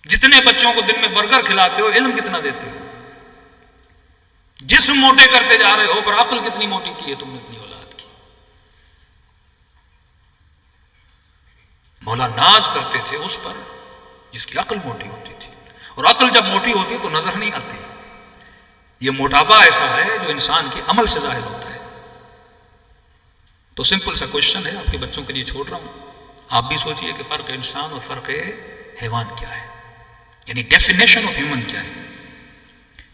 Speaker 1: جتنے بچوں کو دن میں برگر کھلاتے ہو علم کتنا دیتے ہو؟ جسم موٹے کرتے جا رہے ہو پر عقل کتنی موٹی کی ہے تم نے اپنی اولاد کی؟ مولا ناز کرتے تھے اس پر جس کی عقل موٹی ہوتی تھی، اور عقل جب موٹی ہوتی ہے تو نظر نہیں آتی. یہ موٹاپا ایسا ہے جو انسان کے عمل سے ظاہر ہوتا ہے. تو سمپل سا کوشچن ہے آپ کے بچوں کے لیے چھوڑ رہا ہوں، آپ بھی سوچئے کہ فرق انسان اور فرق حیوان کیا ہے، یعنی ڈیفینیشن آف ہیومن کیا ہے.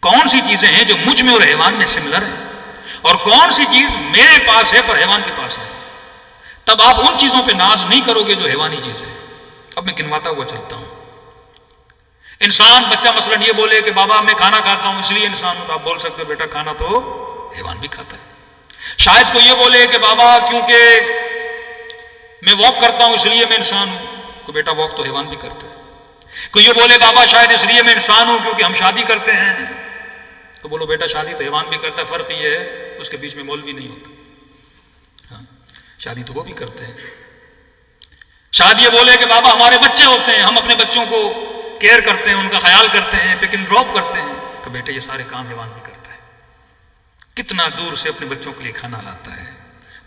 Speaker 1: کون سی چیزیں ہیں جو مجھ میں اور حیوان میں سملر ہیں، اور کون سی چیز میرے پاس ہے پر حیوان کے پاس نہیں. تب آپ ان چیزوں پہ ناز نہیں کرو گے جو حیوانی چیز ہے. اب میں گنواتا ہوا چلتا ہوں. انسان بچہ مثلا یہ بولے کہ بابا میں کھانا کھاتا ہوں اس لیے انسان ہوں، تو آپ بول سکتے ہو بیٹا کھانا تو حیوان بھی کھاتا ہے. شاید کوئی یہ بولے کہ بابا کیونکہ میں واک کرتا ہوں اس لیے میں انسان ہوں، تو بیٹا واک تو حیوان بھی کرتا ہے. کوئی یہ بولے بابا شاید اس لیے میں انسان ہوں کیونکہ ہم شادی کرتے ہیں، تو بولو بیٹا شادی تو حیوان بھی کرتا ہے، فرق یہ ہے اس کے بیچ میں مولوی نہیں ہوتا. ہاں شادی تو وہ بھی کرتے ہیں. شاید یہ بولے کہ بابا ہمارے بچے ہوتے ہیں، ہم اپنے بچوں کو کیئر کرتے ہیں، ان کا خیال کرتے ہیں، پک اینڈ ڈراپ کرتے ہیں، تو بیٹے یہ سارے کام حیوان بھی کرتا ہے. کتنا دور سے اپنے بچوں کے لیے کھانا لاتا ہے،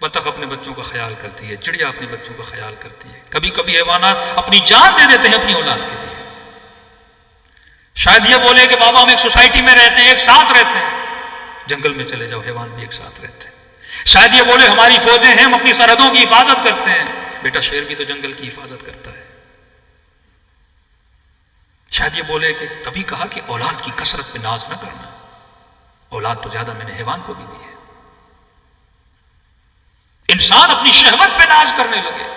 Speaker 1: بطخ اپنے بچوں کا خیال کرتی ہے، چڑیا اپنے بچوں کا خیال کرتی ہے. کبھی کبھی حیوانات اپنی جان دے دیتے ہیں اپنی اولاد کے لیے. شاید یہ بولے کہ بابا ہم ایک سوسائٹی میں رہتے ہیں، ایک ساتھ رہتے ہیں، جنگل میں چلے جاؤ حیوان بھی ایک ساتھ رہتے ہیں. شاید یہ بولے ہماری فوجیں ہیں، ہم اپنی سرحدوں کی حفاظت کرتے ہیں، بیٹا شیر بھی تو جنگل کی حفاظت کرتا ہے. شاید یہ بولے کہ تبھی کہا کہ اولاد کی کثرت پہ ناز نہ کرنا، اولاد تو زیادہ میں نے حیوان کو بھی دی ہے. انسان اپنی شہوت پہ ناز کرنے لگے،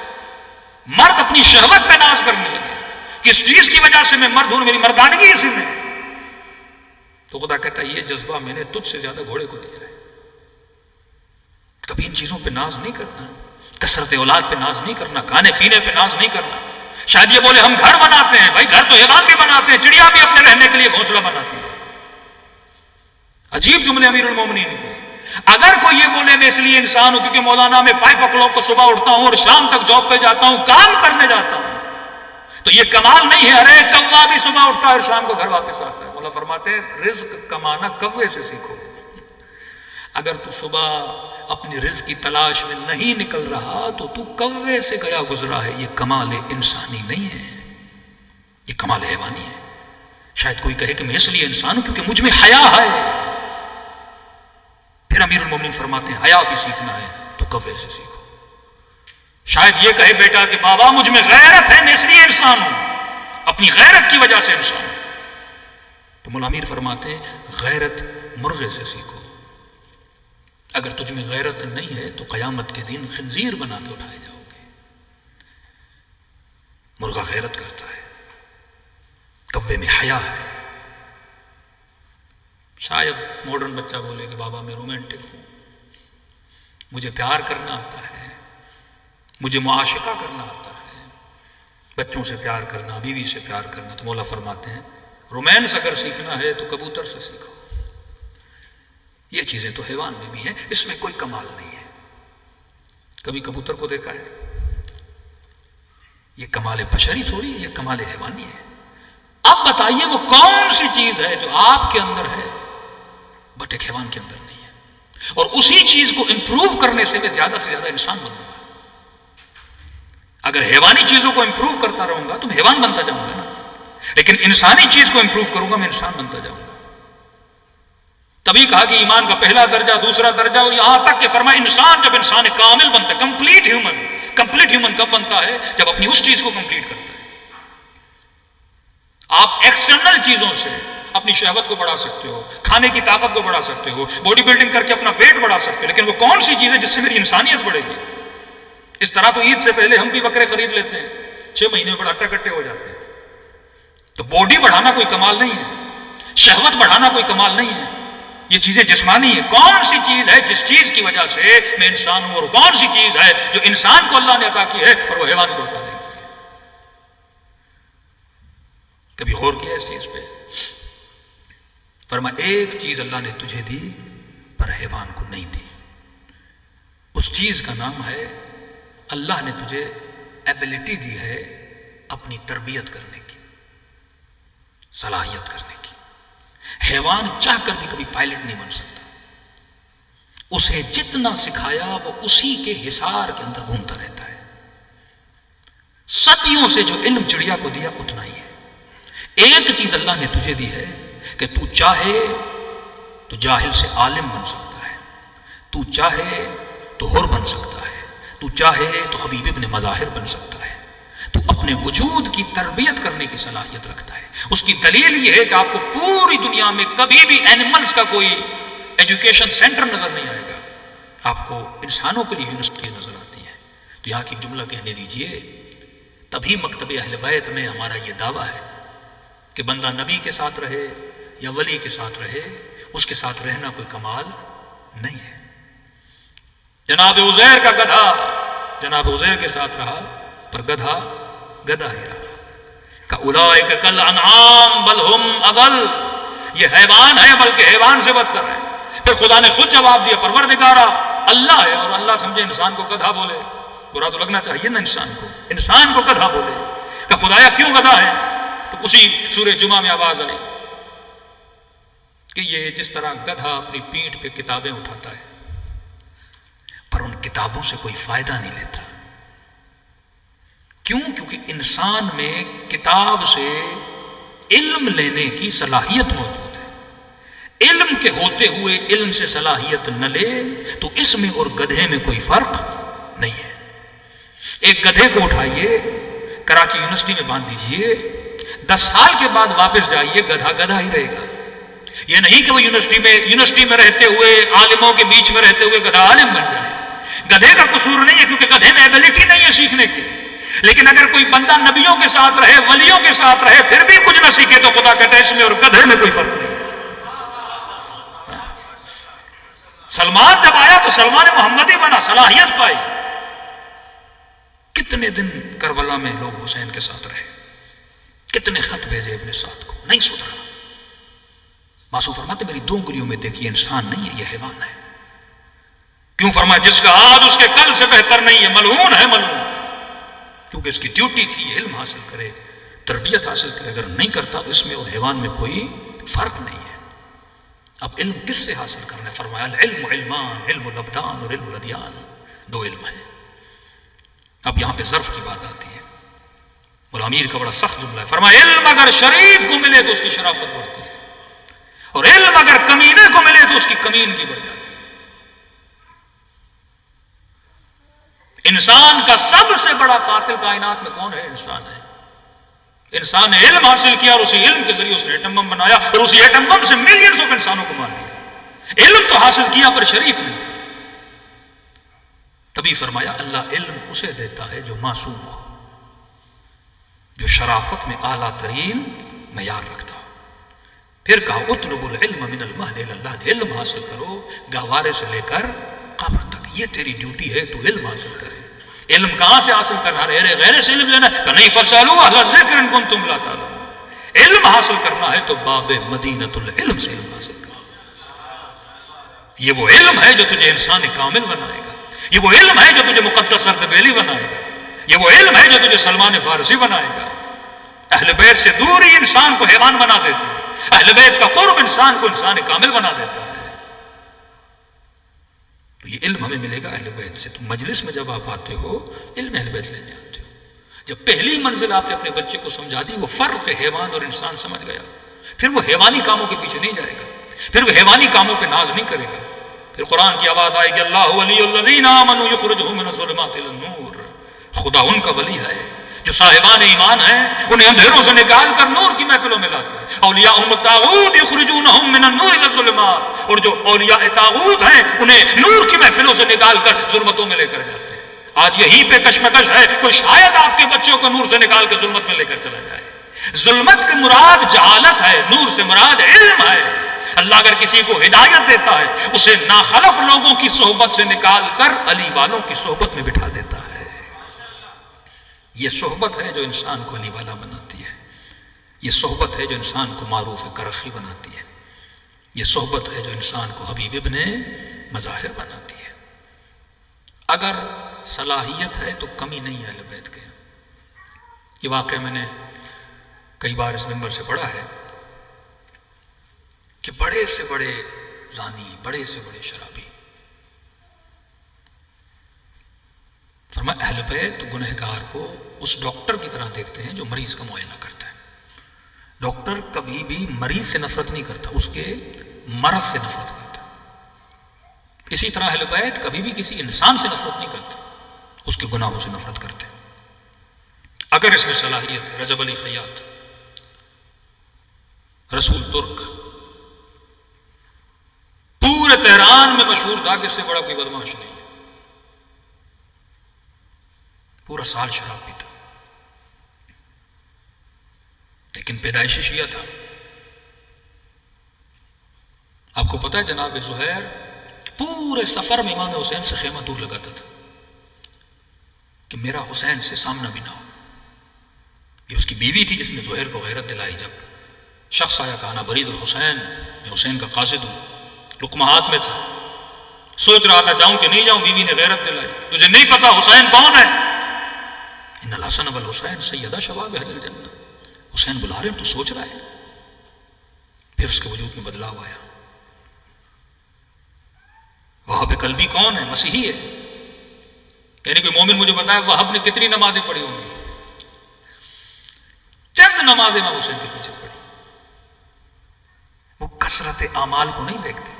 Speaker 1: مرد اپنی شہوت پہ ناز کرنے لگے، کس چیز کی وجہ سے میں مرد ہوں، میری مردانگی اسی میں. تو خدا کہتا ہے یہ جذبہ میں نے تجھ سے زیادہ گھوڑے کو دیا ہے. کبھی ان چیزوں پہ ناز نہیں کرنا، کثرت اولاد پہ ناز نہیں کرنا، کھانے پینے پہ ناز نہیں کرنا. شاید یہ بولے ہم گھر بناتے ہیں، بھائی گھر تو حیوان بھی بناتے ہیں، چڑیا بھی اپنے رہنے کے لیے گھونسلہ بناتی ہے. عجیب جملے امیر المومنین کے. اگر کوئی یہ بولے میں اس لیے انسان ہوں کیونکہ مولانا میں 5 o'clock کو صبح اٹھتا ہوں اور شام تک جاب پہ جاتا ہوں، کام کرنے جاتا ہوں، تو یہ کمال نہیں ہے. ارے کوا بھی صبح اٹھتا ہے اور شام کو گھر واپس آتا ہے. مولا فرماتے ہیں رزق کمانا کوے سے سیکھو. اگر تو صبح اپنی رزق کی تلاش میں نہیں نکل رہا تو تو کوے سے گیا گزرا ہے. یہ کمال انسانی نہیں ہے، یہ کمال حیوانی ہے. شاید کوئی کہے کہ میں اس لیے انسان ہوں کیونکہ مجھ میں حیا ہے. پھر امیر المومنین فرماتے ہیں حیا بھی سیکھنا ہے تو کوے سے سیکھو. شاید یہ کہے بیٹا کہ بابا مجھ میں غیرت ہے میں اس لیے انسان ہوں، اپنی غیرت کی وجہ سے انسان ہوں. تو مولا امیر فرماتے ہیں غیرت مرغے سے سیکھو. اگر تجھ میں غیرت نہیں ہے تو قیامت کے دن خنزیر بنا کے اٹھائے جاؤ گے. مرغا غیرت کرتا ہے، کوے میں حیا ہے. شاید ماڈرن بچہ بولے کہ بابا میں رومانٹک ہوں، مجھے پیار کرنا آتا ہے، مجھے معاشقہ کرنا آتا ہے، بچوں سے پیار کرنا، بیوی سے پیار کرنا. تو مولا فرماتے ہیں رومانس اگر سیکھنا ہے تو کبوتر سے سیکھو. یہ چیزیں تو حیوان میں بھی ہیں، اس میں کوئی کمال نہیں ہے. کبھی کبوتر کو دیکھا ہے؟ یہ کمال بشری تھوڑی ہے، یہ کمال حیوانی ہے. اب بتائیے وہ کون سی چیز ہے جو آپ کے اندر ہے بٹ ایک حیوان کے اندر نہیں ہے، اور اسی چیز کو امپروو کرنے سے میں زیادہ سے زیادہ انسان بنوں گا. اگر حیوانی چیزوں کو امپروو کرتا رہوں گا تو میں حیوان بنتا جاؤں گا نا، لیکن انسانی چیز کو امپروو کروں گا میں انسان بنتا جاؤں گا. تبھی کہا کہ ایمان کا پہلا درجہ، دوسرا درجہ، اور یہاں تک کہ فرمایا انسان جب انسان کامل بنتا ہے، کمپلیٹ ہیومن کب بنتا ہے؟ جب اپنی اس چیز کو کمپلیٹ کرتا ہے. آپ ایکسٹرنل چیزوں سے اپنی شہوت کو بڑھا سکتے ہو، کھانے کی طاقت کو بڑھا سکتے ہو، باڈی بلڈنگ کر کے اپنا ویٹ بڑھا سکتے ہو، لیکن وہ کون سی چیز ہے جس سے میری انسانیت بڑھے گی؟ اس طرح تو عید سے پہلے ہم بھی بکرے خرید لیتے ہیں، 6 مہینے میں بڑا ہٹا کٹے ہو جاتے ہیں. تو باڈی بڑھانا کوئی کمال نہیں ہے، شہوت بڑھانا کوئی کمال نہیں ہے. یہ چیزیں جسمانی ہیں. کون سی چیز ہے جس چیز کی وجہ سے میں انسان ہوں، اور کون سی چیز ہے جو انسان کو اللہ نے عطا کی ہے اور وہ حیوان کو عطا نہیں کی ہے؟ کبھی غور کیا اس چیز پہ؟ فرمایا ایک چیز اللہ نے تجھے دی پر حیوان کو نہیں دی. اس چیز کا نام ہے اللہ نے تجھے ایبلٹی دی ہے اپنی تربیت کرنے کی، صلاحیت کرنے کی. حیوان چاہ کر بھی کبھی پائلٹ نہیں بن سکتا. اسے جتنا سکھایا وہ اسی کے حصار کے اندر گھومتا رہتا ہے. صدیوں سے جو علم چڑیا کو دیا اتنا ہی ہے. ایک چیز اللہ نے تجھے دی ہے کہ تو چاہے تو جاہل سے عالم بن سکتا ہے، تو چاہے تو حر بن سکتا ہے، تو چاہے تو حبیب ابن مظاہر بن سکتا ہے. تو اپنے وجود کی تربیت کرنے کی صلاحیت رکھتا ہے. اس کی دلیل یہ ہے کہ آپ کو پوری دنیا میں کبھی بھی اینیملز کا کوئی ایجوکیشن سینٹر نظر نہیں آئے گا، آپ کو انسانوں کے لیے یونیورسٹی نظر آتی ہے. تو یہاں کی جملہ کہنے دیجئے، تبھی مکتب اہل بیت میں ہمارا یہ دعویٰ ہے کہ بندہ نبی کے ساتھ رہے یا ولی کے ساتھ رہے، اس کے ساتھ رہنا کوئی کمال نہیں ہے. جناب عزیر کا گدھا جناب عزیر کے ساتھ رہا پر گدھا گدھا ہی رہا. اولئک کالانعام بل ہم اضل، یہ حیوان ہے بلکہ حیوان سے بدتر ہے. پھر خدا نے خود جواب دیا پروردگارا اللہ ہے، اور اللہ سمجھے انسان کو گدھا بولے، برا تو لگنا چاہیے نا انسان کو گدھا بولے کہ خدایا کیوں گدھا ہے؟ تو اسی سورہ جمعہ میں آواز آئی کہ یہ جس طرح گدھا اپنی پیٹھ پہ کتابیں اٹھاتا ہے پر ان کتابوں سے کوئی فائدہ نہیں لیتا. کیوں؟ کیونکہ انسان میں کتاب سے علم لینے کی صلاحیت موجود ہے. علم کے ہوتے ہوئے علم سے صلاحیت نہ لے تو اس میں اور گدھے میں کوئی فرق نہیں ہے. ایک گدھے کو اٹھائیے کراچی یونیورسٹی میں باندھ دیجئے، 10 سال کے بعد واپس جائیے گدھا گدھا ہی رہے گا. یہ نہیں کہ وہ یونیورسٹی میں رہتے ہوئے عالموں کے بیچ میں رہتے ہوئے گدھا عالم بن جائے. گدھے کا قصور نہیں ہے کیونکہ گدھے میں ایبلٹی نہیں ہے سیکھنے کی. لیکن اگر کوئی بندہ نبیوں کے ساتھ رہے، ولیوں کے ساتھ رہے، پھر بھی کچھ نہ سیکھے تو خدا کہتا ہے اس میں اور گدھے میں کوئی فرق نہیں. سلمان جب آیا تو سلمان محمدی بنا، صلاحیت پائی. کتنے دن کربلا میں لوگ حسین کے ساتھ رہے، کتنے خط بھیجے ابن سعد کو، نہیں سدھرا. معصوم فرماتے میری 2 انگلیوں میں دیکھیے انسان نہیں ہے، یہ حیوان ہے۔ کیوں؟ فرمایا جس کا آج اس کے کل سے بہتر نہیں ہے، ملعون ہے، ملعون، کیونکہ اس کی ڈیوٹی تھی یہ علم حاصل کرے، تربیت حاصل کرے، اگر نہیں کرتا تو اس میں اور حیوان میں کوئی فرق نہیں ہے۔ اب علم کس سے حاصل کرنا ہے؟ فرمایا العلم علمان، علم الابدان اور علم الادیان، 2 علم ہیں۔ اب یہاں پہ ظرف کی بات آتی ہے، مولا امیر کا بڑا سخت جملہ ہے، فرمایا علم اگر شریف کو ملے تو اس کی شرافت بڑھتی ہے، اور علم اگر کمینے کو ملے تو اس کی کمینگی بڑھ جاتی ہے۔ انسان کا سب سے بڑا قاتل کائنات میں کون ہے؟ انسان ہے۔ انسان نے علم حاصل کیا اور اسی علم کے ذریعے اس نے ایٹم بم بنایا اور اسی ایٹم بم سے ملینز آف انسانوں کو مار دیا۔ علم تو حاصل کیا پر شریف نہیں تھا۔ تبھی فرمایا اللہ علم اسے دیتا ہے جو معصوم ہو، جو شرافت میں اعلیٰ ترین معیار رکھتا ہو۔ پھر کہا اطلب العلم من المہد الی اللحد، علم حاصل کرو گہوارے سے لے کر قبر تک، یہ تیری ڈیوٹی ہے، تو علم حاصل کرے۔ علم کہاں سے حاصل کرنا ہے؟ غیر سے علم لینا ہے کہ نہیں؟ فَاسْأَلُوا أَهْلَ الذِّكْرِ إِن كُنتُمْ لَا تَعْلَمُونَ۔ علم حاصل کرنا ہے تو باب مدینۃ العلم سے علم حاصل کرنا۔ یہ وہ علم ہے جو تجھے انسان کامل بنائے گا، یہ وہ علم ہے جو تجھے مقدس اردبیلی بنائے گا، یہ وہ علم ہے جو تجھے سلمان فارسی بنائے گا۔ اہل بیت سے دوری انسان کو حیوان بنا دیتی ہے، اہل بیت کا قرب انسان کو انسان کامل بنا دیتا ہے۔ تو یہ علم ہمیں ملے گا اہل بیت سے۔ تو مجلس میں جب آپ آتے ہو علم اہل بیت لینے آتے ہو، جب پہلی منزل آپ نے اپنے بچے کو سمجھا دی، وہ فرق حیوان اور انسان سمجھ گیا، پھر وہ حیوانی کاموں کے پیچھے نہیں جائے گا، پھر وہ حیوانی کاموں پہ ناز نہیں کرے گا۔ پھر قرآن کی آواز آئے گی اللہ ولی الذین آمنوا یخرجہم من الظلمات الی النور، خدا ان کا ولی ہے جو صاحبان ایمان ہیں انہیں اندھیروں سے نکال کر نور کی محفلوں میں لاتا ہے۔ اولیاءہم الطاغوت یخرجونہم من النور الی الظلمات، اور جو اولیاء طاغوت ہیں انہیں نور کی محفلوں سے نکال کر ظلمتوں میں لے کر جاتے ہیں۔ آج یہیں پہ کشمکش ہے، کوئی شاید آپ کے بچوں کو نور سے نکال کے ظلمت میں لے کر چلا جائے۔ ظلمت کی مراد جہالت ہے، نور سے مراد علم ہے۔ اللہ اگر کسی کو ہدایت دیتا ہے اسے ناخلف لوگوں کی صحبت سے نکال کر علی والوں کی صحبت میں بٹھا دیتا ہے۔ یہ صحبت ہے جو انسان کو علی والا بناتی ہے، یہ صحبت ہے جو انسان کو معروف کرخی بناتی ہے، یہ صحبت ہے جو انسان کو حبیب ابن مظاہر بناتی ہے۔ اگر صلاحیت ہے تو کمی نہیں ہے اہل بیت کے۔ یہ واقعہ میں نے کئی بار اس منبر سے پڑھا ہے کہ بڑے سے بڑے زانی، بڑے سے بڑے شرابی، فرمایا اہل بیت گنہگار کو اس ڈاکٹر کی طرح دیکھتے ہیں جو مریض کا معائنہ کرتا ہے۔ ڈاکٹر کبھی بھی مریض سے نفرت نہیں کرتا، اس کے مرض سے نفرت کرتا۔ اسی طرح اہل بیت کبھی بھی کسی انسان سے نفرت نہیں کرتے، اس کے گناہوں سے نفرت کرتے۔ اگر اس میں صلاحیت ہے، رجب علی خیاط، رسول ترک، پورے تہران میں مشہور تھا کہ اس سے بڑا کوئی بدمعاش نہیں ہے، پورا سال شراب پیتا، لیکن پیدائشی شیعہ تھا۔ آپ کو پتہ ہے جناب زہیر پورے سفر میں امام حسین سے خیمہ دور لگاتا تھا کہ میرا حسین سے سامنا بھی نہ ہو۔ یہ اس کی بیوی تھی جس نے زہیر کو غیرت دلائی۔ جب شخص آیا کہا انا برید الحسین، میں حسین کا قاصد ہوں، لقمہ ہاتھ میں تھا، سوچ رہا تھا جاؤں کہ نہیں جاؤں، بیوی نے غیرت دلائی، تجھے نہیں پتا حسین کون ہے؟ ان الحسن والحسین سیدہ شباب اہل الجنہ، حسین بلا رہے ہیں تو سوچ رہا ہے۔ پھر اس کے وجود میں بدلاؤ آیا۔ وہاب قلبی کون ہے؟ مسیحی ہے۔ یعنی کوئی مومن مجھے بتایا وہاب نے کتنی نمازیں پڑھی ہوں گی؟ چند نمازیں امام حسین کے پیچھے پڑھی۔ وہ کثرت اعمال کو نہیں دیکھتے،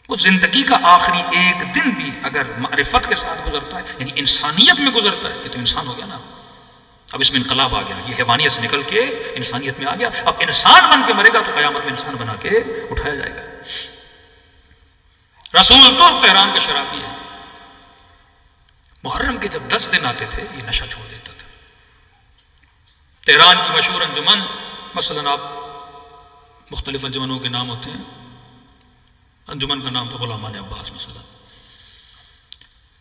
Speaker 1: وہ زندگی کا آخری ایک دن بھی اگر معرفت کے ساتھ گزرتا ہے، یعنی انسانیت میں گزرتا ہے، کہ تو انسان ہو گیا نا۔ اب اس میں انقلاب آ گیا، یہ حیوانیت سے نکل کے انسانیت میں آ گیا۔ اب انسان بن کے مرے گا تو قیامت میں انسان بنا کے اٹھایا جائے گا۔ رسول ترک تہران کا شرابی ہے، محرم کے جب 10 دن آتے تھے یہ نشہ چھوڑ دیتا تھا۔ تہران کی مشہور انجمن، مثلا آپ مختلف انجمنوں کے نام ہوتے ہیں، انجمن کا نام تو غلامان عباس مثلا،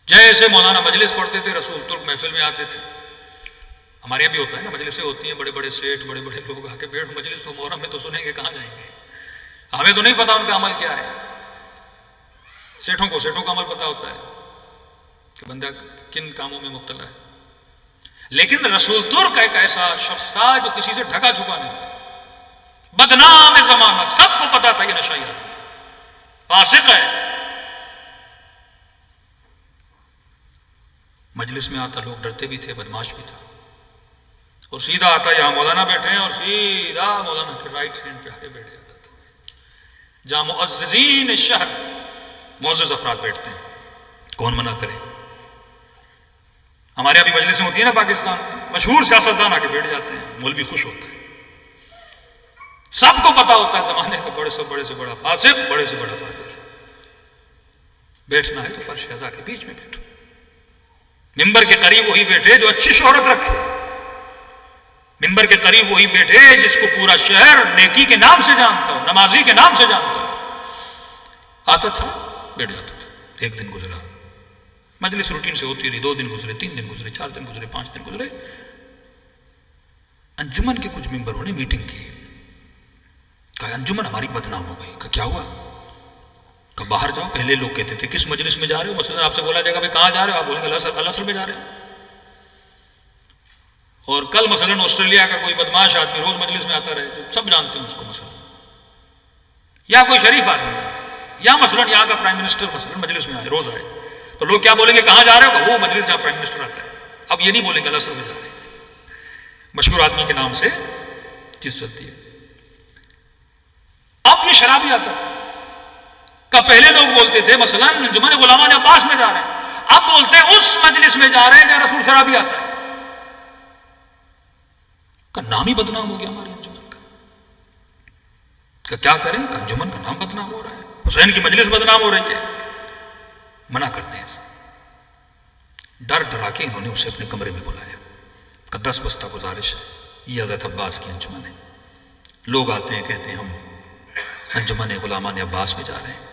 Speaker 1: جیسے مولانا مجلس پڑھتے تھے رسول ترک محفل میں آتے تھے۔ ہمارے یہاں بھی ہوتا ہے نا، مجلسیں ہوتی ہیں، بڑے بڑے سیٹ، بڑے بڑے لوگ آ کے بیٹھ، مجلس تو محرم میں تو سنیں گے، کہاں جائیں گے؟ ہمیں تو نہیں پتا ان کا عمل کیا ہے، سیٹھوں کا عمل پتا ہوتا ہے کہ بندہ کن کاموں میں مبتلا ہے. لیکن رسول ترک ایک ایسا شخص تھا جو کسی سے ڈھکا چھپا نہیں تھا، بدنام زمانہ، سب کو پتا تھا یہ نشائی آدمی فاسق ہے. مجلس میں آتا لوگ ڈرتے بھی تھے، بدماش بھی تھا، اور سیدھا آتا یہاں مولانا بیٹھے ہیں اور سیدھا مولانا کے رائٹ ہینڈ پہ آگے بیٹھ جاتا تھا. جہاں معززین شہر، معزز افراد بیٹھتے ہیں، کون منع کرے. ہمارے ابھی مجلسیں ہوتی ہیں نا پاکستان میں، مشہور سیاستدان آ کے بیٹھ جاتے ہیں، مولوی خوش ہوتا ہے. سب کو پتا ہوتا ہے زمانے کا بڑے سے بڑا فاسق، بڑے سے بڑا فاجر. بیٹھنا ہے تو فرش اعضا کے بیچ میں بیٹھو. ممبر کے قریب وہی بیٹھے جو اچھی شہرت رکھے، ممبر کے قریب وہی بیٹھے جس کو پورا شہر نیکی کے نام سے جانتا ہو، نمازی کے نام سے جانتا ہو. آتا تھا بیٹھ جاتا تھا. ایک دن گزرا، مجلس روٹین سے ہوتی رہی، 2 دن گزرے، 3 دن گزرے، 4 دن گزرے، 5 دن گزرے. انجمن کے کچھ ممبروں نے میٹنگ کی، کہا انجمن ہماری بدنام ہو گئی. کہا کیا ہوا؟ کہ باہر جاؤ. پہلے لوگ کہتے تھے کس مجلس میں جا رہے ہو، مثلا آپ سے بولا جائے گا بھائی کہاں جا رہے ہو، آپ بولیں گے الاسر میں جا رہے ہو. اور کل مثلا آسٹریلیا کا کوئی بدماش آدمی روز مجلس میں آتا رہے، جو سب جانتے ہیں اس کو، مثلا یا کوئی شریف آدمی، یا مثلا یہاں کا پرائم منسٹر مثلا مجلس میں آئے، روز آئے، تو لوگ کیا بولیں گے کہاں جا رہے ہو؟ وہ مجلس جہاں پرائم منسٹر آتا ہے. اب یہ نہیں بولیں گے الاسر میں جا رہے ہیں. مشہور آدمی کے نام سے چیز چلتی ہے. اب یہ شرابی آتا تھا. کہ پہلے لوگ بولتے تھے مثلا انجمن غلامان عباس میں جا رہے ہیں، اب بولتے ہیں اس مجلس میں جا رہے ہیں جہاں رسول شرابی آتا ہے. کا نام ہی بدنام ہو گیا ہماری انجمن کا. کہ کیا کریں؟ کہ انجمن کا نام بدنام ہو رہا ہے، حسین کی مجلس بدنام ہو رہی ہے. منع کرتے ہیں. ڈر ڈرا کے انہوں نے اسے اپنے کمرے میں بلایا. کہ 10 بستہ گزارش ہے، یہ حضرت عباس کی انجمن ہے. لوگ آتے ہیں کہتے ہیں ہم انجمن غلامان عباس میں جا رہے ہیں.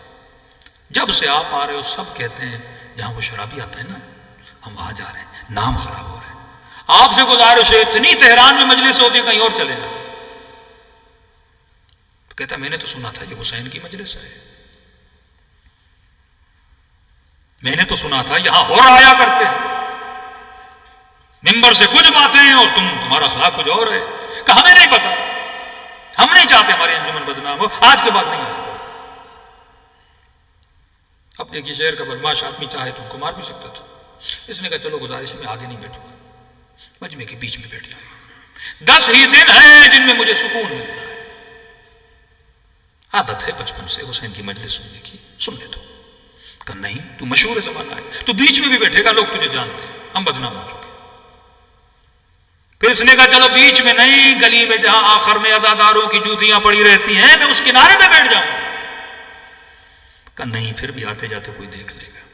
Speaker 1: جب سے آپ آ رہے ہو سب کہتے ہیں جہاں وہ شرابی آتا ہے نا ہم وہاں جا رہے ہیں، نام خراب ہو رہا ہے. آپ سے گزارش ہے اتنی تہران میں مجلس ہوتی ہے کہیں اور چلے جائیں. تو کہتا میں نے تو سنا تھا یہ حسین کی مجلس ہے، میں نے تو سنا تھا یہاں اور آیا کرتے ہیں، ممبر سے کچھ باتیں ہیں اور تمہارا اخلاق کچھ اور ہے. کہ ہمیں نہیں پتا، ہم نہیں چاہتے ہماری انجمن بدنام ہو، آج کے بعد نہیں آتا. اب دیکھیے شہر کا بدماش آدمی چاہے تو ان کو مار بھی سکتا تھا. اس نے کہا چلو گزارش میں آگے نہیں بیٹھوں گا، مجمع کے بیچ میں بیٹھ جاؤں. 10 ہی دن ہیں جن میں مجھے سکون ملتا ہے. عادت ہے بچپن سے حسین کی مجلس سننے کی، سننے دو. کہ نہیں تو مشہور زمانہ ہے، تو بیچ میں بھی بیٹھے گا، لوگ تجھے جانتے ہیں، ہم بدنام ہو چکے. پھر اس نے کہا چلو بیچ میں نہیں، گلی میں جہاں آخر میں عزاداروں کی جوتیاں پڑی رہتی ہیں میں اس کنارے میں بیٹھ جاؤں. کہ نہیں پھر بھی آتے جاتے کوئی دیکھ لے گا.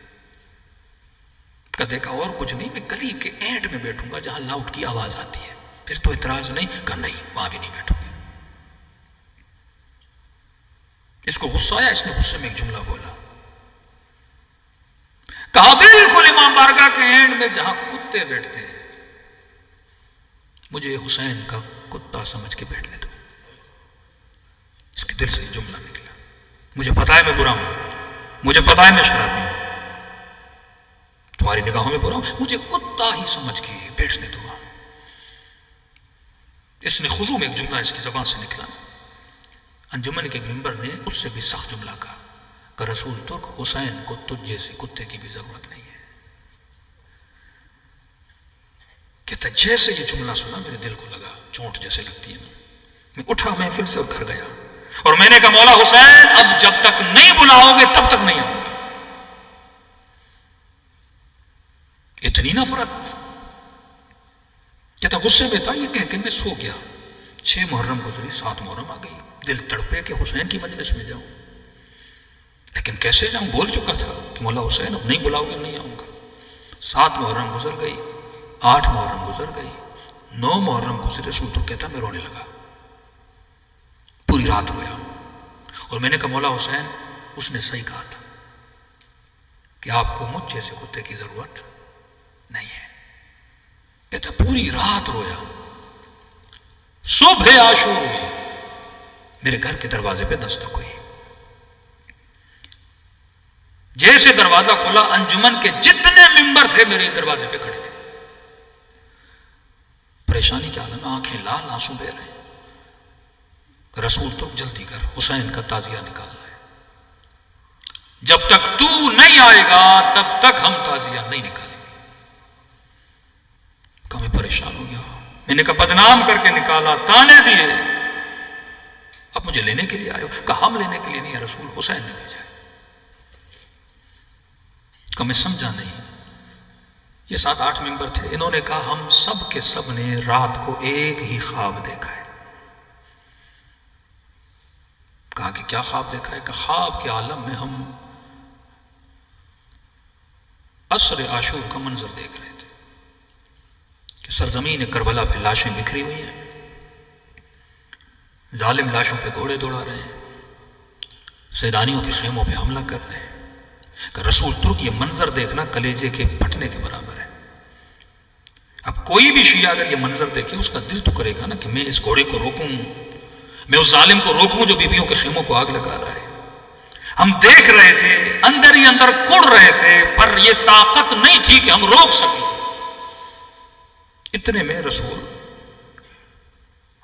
Speaker 1: کہ دیکھا اور کچھ نہیں، میں گلی کے اینڈ میں بیٹھوں گا جہاں لاؤٹ کی آواز آتی ہے، پھر تو اعتراض نہیں. کہ نہیں وہاں بھی نہیں بیٹھوں گا. اس کو غصہ آیا، اس نے غصے میں ایک جملہ بولا. کہا بالکل امام بارگاہ کے اینڈ میں جہاں کتے بیٹھتے ہیں مجھے حسین کا کتا سمجھ کے بیٹھنے دو. اس کے دل سے جملہ نکلا. مجھے پتا ہے میں برا ہوں، مجھے پتا ہے میں شرابی ہوں، تمہاری نگاہوں میں برا ہوں، مجھے کتا ہی سمجھ کے بیٹھنے دو. اس نے خضوع میں ایک جملہ اس کی زبان سے نکلا. انجمن کے ممبر نے اس سے بھی سخت جملہ کہا کہ رسول ترک حسین کو تجھ جیسے کتے کی بھی ضرورت نہیں ہے. کہتا جیسے یہ جملہ سنا میرے دل کو لگا چونٹ جیسے لگتی ہے نا. میں اٹھا محفل سے اور گھر گیا اور میں نے کہا مولا حسین اب جب تک نہیں بلاؤ گے تب تک نہیں آؤں گا. اتنی نفرت. کہتا غصے میں تھا، یہ کہہ کے میں سو گیا. 6 محرم گزری، 7 محرم آ گئی. دل تڑپے کہ حسین کی مجلس میں جاؤں، لیکن کیسے جاؤں؟ بول چکا تھا کہ مولا حسین اب نہیں بلاؤ گے نہیں آؤں گا. 7 محرم گزر گئی، 8 محرم گزر گئی، 9 محرم گزرے. رسول تو کہتا میں رونے لگا، پوری رات رویا. اور میں نے کہا مولا حسین اس نے صحیح کہا تھا کہ آپ کو مجھ جیسے کتے کی ضرورت نہیں ہے. کہتا پوری رات رویا. صبح عاشور ہوئی، میرے گھر کے دروازے پہ دستک ہوئی. جیسے دروازہ کھلا انجمن کے جتنے ممبر تھے میرے دروازے پہ کھڑے تھے، پریشانی کے عالم میں آنکھیں لال، آنسو بہ رہے ہیں۔ رسول تو جلدی کر، حسین کا تعزیہ نکالنا ہے، جب تک تو نہیں آئے گا تب تک ہم تعزیہ نہیں نکالیں گے۔ کہ میں پریشان ہو گیا، میں نے کہا بدنام کر کے نکالا، تانے دیے، اب مجھے لینے کے لیے آئے ہو؟ کہا ہم لینے کے لیے نہیں ہے رسول، حسین نے بھیجا ہے۔ کہ میں سمجھا نہیں، یہ 7-8 ممبر تھے، انہوں نے کہا ہم سب کے سب نے رات کو ایک ہی خواب دیکھا ہے۔ کہا کہ کیا خواب دیکھا ہے؟ کہ خواب کے عالم میں ہم عصر عاشور کا منظر دیکھ رہے تھے کہ سرزمین کربلا پہ لاشیں بکھری ہوئی ہیں، ظالم لاشوں پہ گھوڑے دوڑا رہے ہیں، سیدانیوں کے خیموں پہ حملہ کر رہے ہیں۔ کہ رسول ترک یہ منظر دیکھنا کلیجے کے پھٹنے کے برابر ہے۔ اب کوئی بھی شیعہ اگر یہ منظر دیکھے اس کا دل تو کرے گا نا کہ میں اس گھوڑے کو روکوں، میں اس ظالم کو روکوں جو بیویوں کے خیموں کو آگ لگا رہا ہے۔ ہم دیکھ رہے تھے، اندر ہی اندر کڑ رہے تھے، پر یہ طاقت نہیں تھی کہ ہم روک سکیں۔ اتنے میں رسول،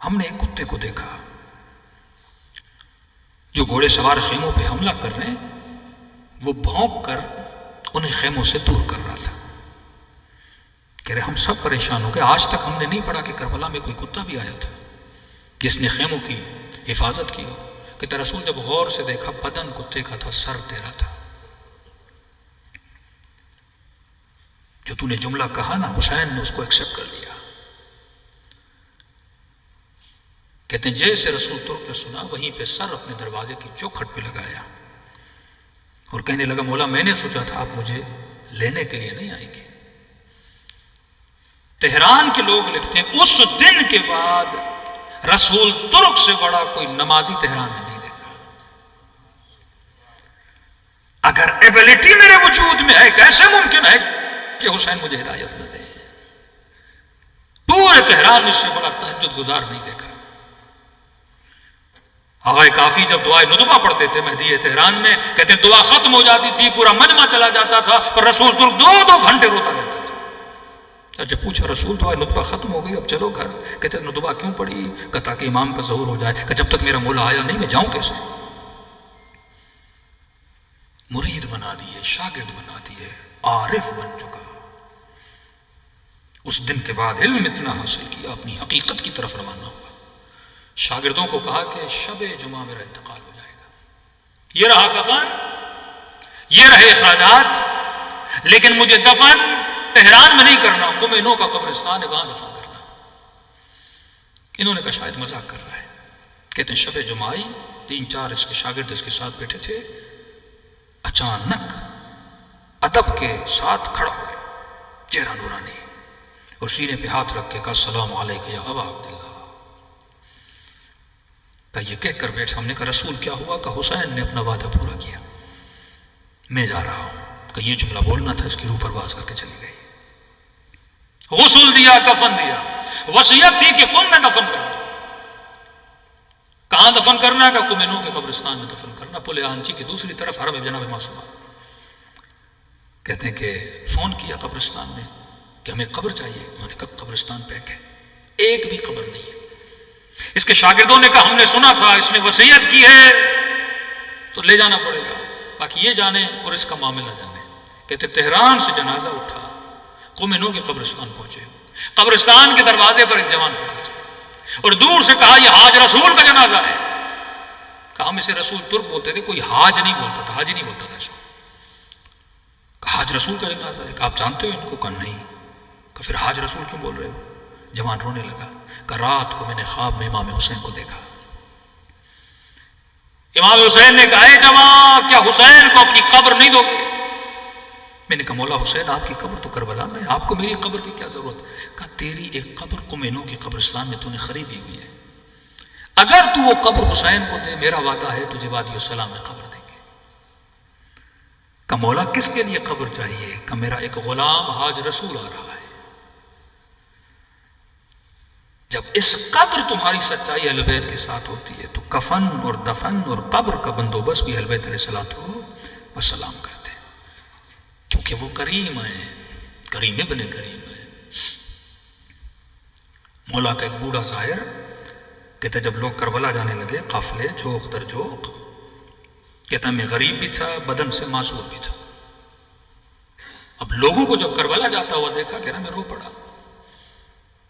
Speaker 1: ہم نے ایک کتے کو دیکھا جو گھوڑے سوار خیموں پہ حملہ کر رہے ہیں، وہ بھونک کر انہیں خیموں سے دور کر رہا تھا۔ کہہ رہے ہم سب پریشان ہو گئے، آج تک ہم نے نہیں پڑھا کہ کربلا میں کوئی کتا بھی آیا تھا جس نے خیموں کی حفاظت کی ہو۔ کہتے رسول جب غور سے دیکھا، بدن کتے کا تھا، سر تیرا تھا۔ جو تو نے جملہ کہا نا، حسین نے اس کو ایکسپٹ کر لیا۔ کہتے ہیں جیسے رسول ترک نے سنا، وہیں پہ سر اپنے دروازے کی چوکھٹ پہ لگایا اور کہنے لگا مولا میں نے سوچا تھا آپ مجھے لینے کے لیے نہیں آئیں گے۔ تہران کے لوگ لکھتے ہیں اس دن کے بعد رسول ترک سے بڑا کوئی نمازی تہران میں نہیں دیکھا۔ اگر ایبلٹی میرے وجود میں ہے، کیسے ممکن ہے کہ حسین مجھے ہدایت نہ دے؟ پورے تہران میں اس سے بڑا تہجد گزار نہیں دیکھا۔ آغائے کافی جب دعائے ندبہ پڑھتے تھے مہدی تہران میں، کہتے ہیں دعا ختم ہو جاتی تھی، پورا مجمع چلا جاتا تھا، پر رسول ترک 2 گھنٹے روتا رہتا تھا۔ جب پوچھا رسول دعائے ندبہ ختم ہو گئی، اب چلو گھر، کہتے ہیں ندبہ کیوں پڑھی؟ کہ تاکہ امام کا ظہور ہو جائے۔ کہ جب تک میرا مولا آیا نہیں میں جاؤں کیسے؟ مرید بنا دیے، شاگرد بنا دیے، عارف بن چکا۔ اس دن کے بعد علم اتنا حاصل کیا، اپنی حقیقت کی طرف روانہ ہوا۔ شاگردوں کو کہا کہ شب جمعہ میرا انتقال ہو جائے گا، یہ رہا کفن، یہ رہے اخراجات، لیکن مجھے دفن تہران میں نہیں کرنا، قم نو کا قبرستان ہے وہاں دفن کرنا۔ انہوں نے کہا شاید مذاق کر رہا ہے۔ کہتے ہیں شب جمعہ آئی، 3-4 اس کے شاگرد اس کے ساتھ بیٹھے تھے، اچانک ادب کے ساتھ کھڑا ہو گیا، چہرہ نورانی، اور سینے پہ ہاتھ رکھ کے کہا السلام علیکم یا ابا عبداللہ۔ کہ یہ کہہ کر بیٹھا۔ ہم نے کہا رسول کیا ہوا؟ کہ حسین نے اپنا وعدہ پورا کیا، میں جا رہا ہوں۔ کہ یہ جملہ بولنا تھا، اس کی روح پرواز کر کے چلی گئی۔ غسل دیا، کفن دیا، وصیت تھی کہ قم میں دفن کرنا۔ کہاں دفن کرنا؟ کہ قم نو کے قبرستان میں دفن کرنا، پل آنچی کی دوسری طرف، حرم جناب معصومہ۔ کہتے ہیں کہ فون کیا قبرستان میں کہ ہمیں قبر چاہیے۔ انہوں نے کہا قبرستان پیک ہے، ایک بھی قبر نہیں ہے۔ اس کے شاگردوں نے کہا ہم نے سنا تھا اس نے وصیت کی ہے تو لے جانا پڑے گا، باقی یہ جانے اور اس کا معاملہ جانے۔ کہتے تہران سے جنازہ اٹھا، قم نو کے قبرستان پہنچے، قبرستان کے دروازے پر ایک جوان کھڑا تھا اور دور سے کہا یہ حاج رسول کا جنازہ ہے۔ کہا ہم اسے رسول ترک بولتے تھے، کوئی حاج نہیں بولتا تھا، حاجی نہیں بولتا تھا اس کو۔ کہا حاج رسول کا جنازہ ہے، کہ آپ جانتے ہو ان کو؟ کہا نہیں۔ کہ پھر حاج رسول کیوں بول رہے ہو؟ جوان رونے لگا۔ کہ رات کو میں نے خواب میں امام حسین کو دیکھا۔ امام حسین نے کہا اے جوان، کیا حسین کو اپنی قبر نہیں دو گے؟ میں نے کہا مولا حسین آپ کی قبر تو کربلا میں، آپ کو میری قبر کی کیا ضرورت؟ کہا تیری ایک قبر قم نو کی قبرستان میں تو نے خریدی ہوئی ہے، اگر تو وہ قبر حسین کو دے، میرا وعدہ ہے تجھے وادی السلام میں قبر دیں گے۔ کہا مولا کس کے لیے قبر چاہیے؟ کہ میرا ایک غلام حاج رسول آ رہا ہے، جب اس قدر تمہاری سچائی اہل بیت کے ساتھ ہوتی ہے تو کفن اور دفن اور قبر کا بندوبست بھی اہل بیت علیہ الصلوۃ والسلام کرتے ہیں۔ کیونکہ وہ کریم ہیں، کریم ابن کریم ہیں۔ مولا کا ایک بوڑھا ظاہر کہتا جب لوگ کربلا جانے لگے قافلے جوق در جوق، کہتا میں غریب بھی تھا، بدن سے معذور بھی تھا، اب لوگوں کو جب کربلا جاتا ہوا دیکھا کہ میں رو پڑا۔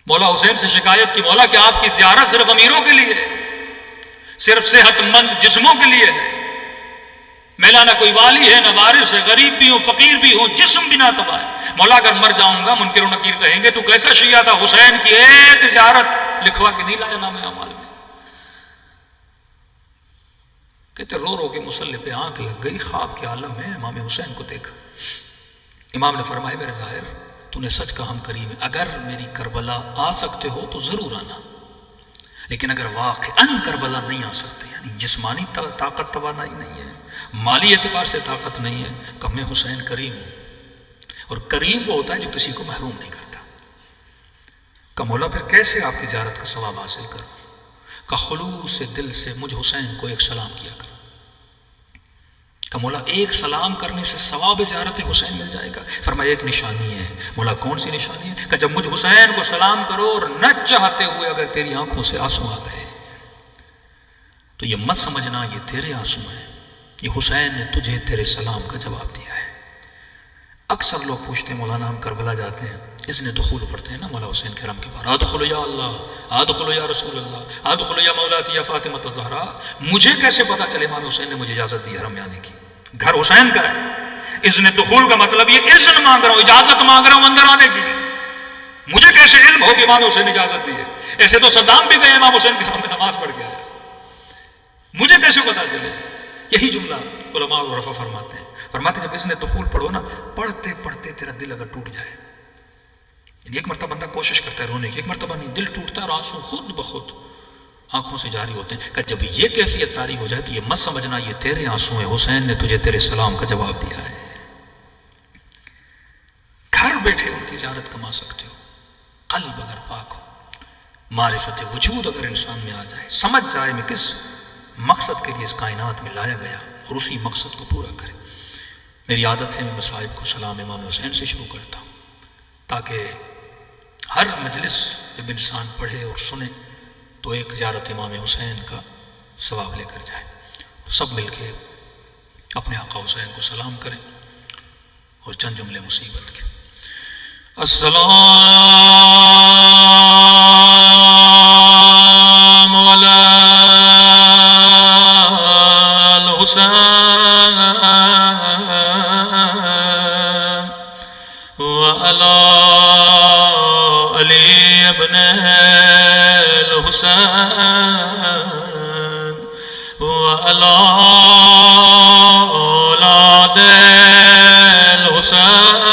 Speaker 1: مولا حسین سے شکایت کی، مولا کہ آپ کی زیارت صرف امیروں کے لیے ہے، صرف صحت مند جسموں کے لیے ہے، میرا نہ کوئی والی ہے نہ وارث ہے، غریب بھی ہوں فقیر بھی ہوں، جسم بھی نہ تباہ ہے۔ مولا اگر مر جاؤں گا منکر و نکیر کہیں گے تو کیسا شیعہ تھا، حسین کی ایک زیارت لکھوا کے نہیں لایا نام اعمال میں۔ کہتے رو رو کے مصلی پہ آنکھ لگ گئی، خواب کے عالم میں امام حسین کو دیکھا۔ امام نے فرمایا میرے ظاہر تو نے سچ کہا، ہم کریم ہیں، اگر میری کربلا آ سکتے ہو تو ضرور آنا، لیکن اگر واقعاً کربلا نہیں آ سکتے، یعنی جسمانی طاقت توانائی نہیں ہے، مالی اعتبار سے طاقت نہیں ہے، کہ میں حسین کریم ہوں، اور کریم وہ ہوتا ہے جو کسی کو محروم نہیں کرتا۔ کہ مولا پھر کیسے آپ کی زیارت کا ثواب حاصل کروں؟ کہ خلوص سے دل سے مجھ حسین کو ایک سلام کیا کرو۔ کہ مولا ایک سلام کرنے سے ثواب زیارت حسین مل جائے گا۔ فرمایا ایک نشانی ہے۔ مولا کون سی نشانی ہے؟ کہ جب مجھ حسین کو سلام کرو اور نہ چاہتے ہوئے اگر تیری آنکھوں سے آنسو آ گئے تو یہ مت سمجھنا یہ تیرے آنسو ہیں، یہ حسین نے تجھے تیرے سلام کا جواب دیا ہے۔ اکثر لوگ پوچھتے ہیں مولانا ہم کربلا جاتے ہیں، اذن دخول پڑھتے ہیں نا مولا حسین کرم کے بارے، ادخلوا یا اللہ، ادخلوا یا رسول اللہ، ادخلوا یا مولاتی یا فاطمہ الزہرا۔ مجھے کیسے پتا چلے امام حسین نے مجھے اجازت دی حرم میں آنے کی؟ گھر حسین کا ہے۔ اذن دخول کا مطلب یہ اذن مانگ رہا ہوں، اجازت مانگ رہا ہوں اندر آنے کی۔ مجھے کیسے علم ہو کہ امام حسین نے اجازت دی ہے؟ ایسے تو صدام بھی گئے امام حسین کے گھر میں نماز پڑھ کے آیا، مجھے کیسے پتا چلے؟ یہی جملہ علماء اور رفع فرماتے ہیں، فرماتے جب اذن دخول پڑھو نا، پڑھتے پڑھتے تیرا دل اگر ٹوٹ جائے، یعنی ایک مرتبہ بندہ کوشش کرتا ہے رونے کی، ایک مرتبہ نہیں، دل ٹوٹتا ہے اور آنسو خود بخود آنکھوں سے جاری ہوتے ہیں، کہ جب یہ کیفیت طاری ہو جائے تو یہ مت سمجھنا یہ تیرے آنسو ہیں، حسین نے تجھے تیرے سلام کا جواب دیا ہے۔ گھر بیٹھے ان کی زیارت کما سکتے ہو، قلب اگر پاک ہو، معرفت وجود اگر انسان میں آ جائے، سمجھ جائے میں کس مقصد کے لیے اس کائنات میں لایا گیا اور اسی مقصد کو پورا کرے۔ میری عادت ہے میں مصائب کو سلام امام حسین سے شروع کرتا ہوں، تاکہ ہر مجلس جب انسان پڑھے اور سنے تو ایک زیارت امام حسین کا ثواب لے کر جائے، سب مل کے اپنے آقا حسین کو سلام کریں اور چند جملے مصیبت کے۔ السلام علی الحسین وعلی علی ابن الحسین وعلی اولاد الحسین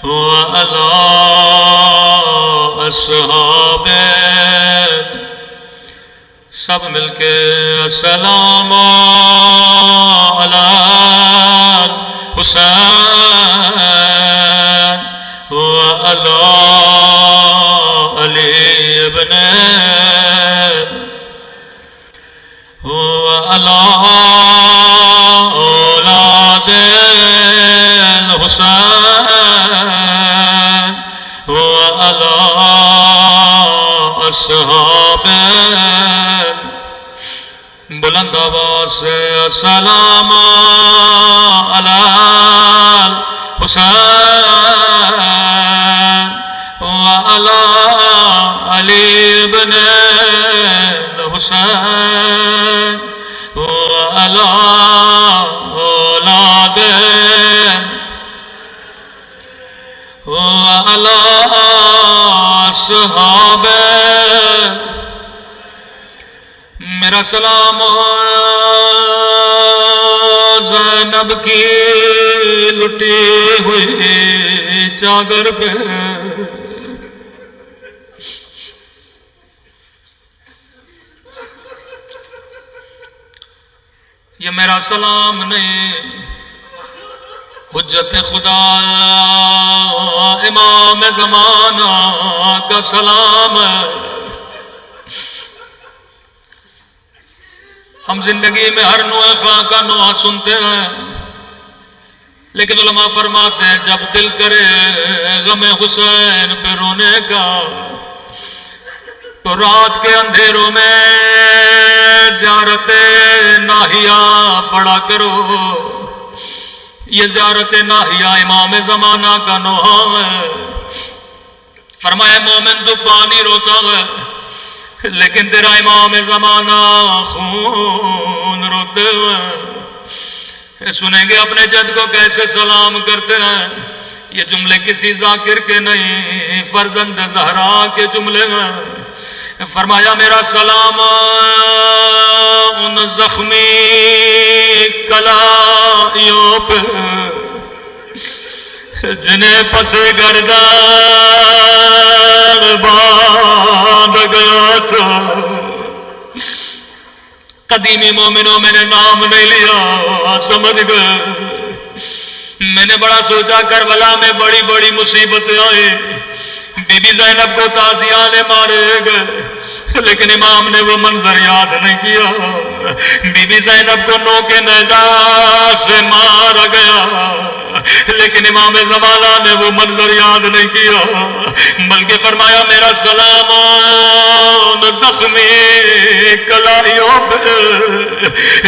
Speaker 1: وعلی اصحاب، سب مل کے السلام علی الحسین وعلی علی ابن وعلی اولاد الحسین وعلی اصحاب، بلند آواز سے السلام علی الحسین وعلی علی ابن الحسین وعلی اولاد وعلی اصحاب۔ میرا سلام زینب کی لٹی ہوئی چادر پہ، یہ میرا سلام نہیں، حجت خدا امام زمانہ کا سلام ہے۔ ہم زندگی میں ہر نوع خواہ کا نوع سنتے ہیں، لیکن علماء فرماتے ہیں جب دل کرے غم حسین پہ رونے کا تو رات کے اندھیروں میں زیارت ناہیہ پڑھا کرو. یہ زیارت ناہیہ امام زمانہ کا نوحہ ہے. فرمایا مومن تو پانی روتا ہے لیکن تیرا امام زمانہ خون روتے ہوئے. سنیں گے اپنے جد کو کیسے سلام کرتے ہیں. یہ جملے کسی ذاکر کے نہیں فرزند زہرا کے جملے ہیں. فرمایا میرا سلام ان زخمی کلائیوں پہ جنہیں پس گردن باندھ گیا تھا. قدیمی مومنوں میں نے نام نہیں لیا سمجھ گئے. میں نے بڑا سوچا کربلا میں بڑی بڑی مصیبتیں آئی. بی بی زینب کو تازیانے مارے گئے لیکن امام نے وہ منظر یاد نہیں کیا. بی بی زینب کو نوکے نیزہ سے مارا گیا لیکن امام زمانہ نے وہ منظر یاد نہیں کیا بلکہ فرمایا میرا سلام زخمی کلائیوں پہ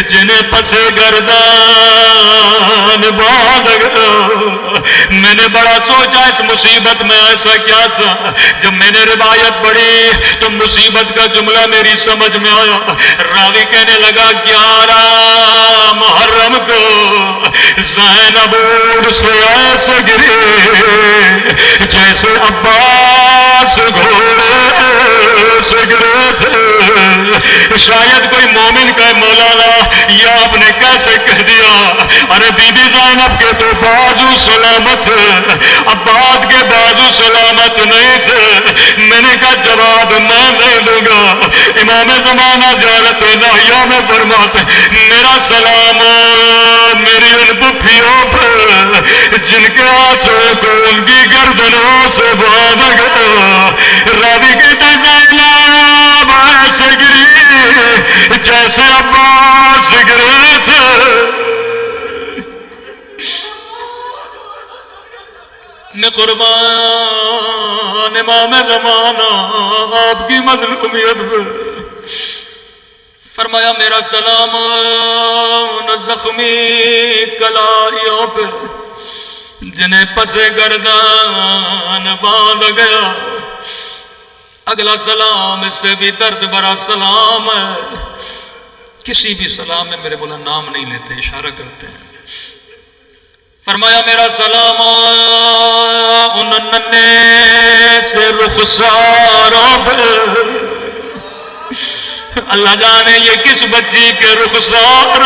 Speaker 1: جنہیں پس گردن باندھ گیا. میں نے بڑا سوچا اس مصیبت میں ایسا کیا تھا. جب میں نے روایت پڑھی تو مصیبت کا جملہ میری سمجھ میں آیا. راوی کہنے لگا 11 محرم کو زینب اونٹ سے ایسے گری جیسے عباس گھوڑے سے گرے تھے. شاید کوئی مومن کہے مولانا یہ آپ نے کیسے کہہ دیا. ارے بی بی زینب کے تو بازو سلامت عباس کے بازو سلامت نہیں تھے. میں نے کہا جواب میں نہیں دوں گا. امام زمانہ زیارت ناہیہ میں فرماتے میرا سلام میری ان پھپھیوں پہ جن کے ہاتھوں کو ان کی گردنوں سے باندھ گیا. راوی کہتا زینب ایسے گری جیسے عباس گرے تھے. میں قربان امام زمانہ آپ کی مظلومیت پہ. فرمایا میرا سلام ان زخمی کلائیوں پہ جنہیں پس گردن باندھ گیا. اگلا سلام اس سے بھی درد بھرا سلام ہے. کسی بھی سلام میں میرے مولا نام نہیں لیتے اشارہ کرتے ہیں. فرمایا میرا سلام ان ننھے سے رخساروں پہ. اللہ جانے یہ کس بچی کے رخسار.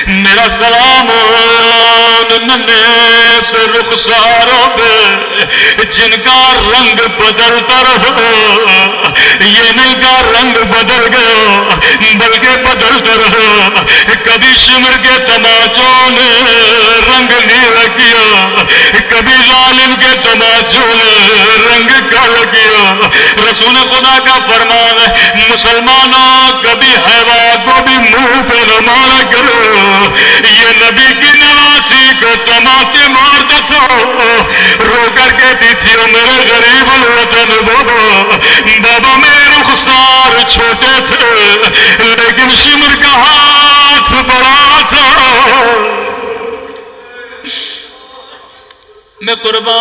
Speaker 1: میرا سلام ان ننھے سے رخساروں پہ جن کا رنگ بدلتا رہا. یہ نہیں کا رنگ بدل گیا بلکہ بدلتا رہا. کبھی شمر کے تماچوں نے رنگ نیلا کیا کبھی ظالم کے تماچوں نے رنگ کالا کیا. رسول خدا کا فرمان ہے مسلمانوں کبھی حیوا کو بھی منہ پہ نہ مارا کرو. یہ نبی کی نواسی کو تماچے مارتا تھا رو کر کہتی تھی میرے غریب الوطن بابا. بابا میرے رخسار چھوٹے تھے لیکن شمر کا ہاتھ بڑا تھا. میں قربان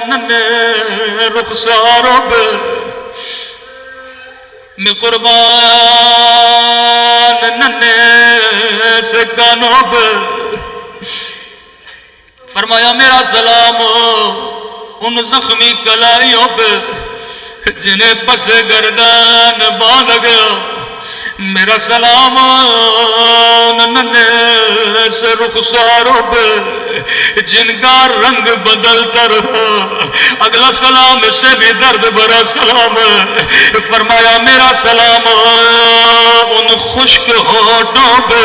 Speaker 1: ننھے رخساروں پہ میں قربان ننھے سے کانوں پہ. فرمایا میرا سلام ان زخمی کلائیوں پہ جنہیں پس گردن باندھ گیا. میرا سلام ننھے سے رخساروں پہ جن کا رنگ بدلتا رہا. اگلا سلام اس سے بھی درد بھرا سلام ہے. فرمایا میرا سلام ان خشک ہونٹوں پہ.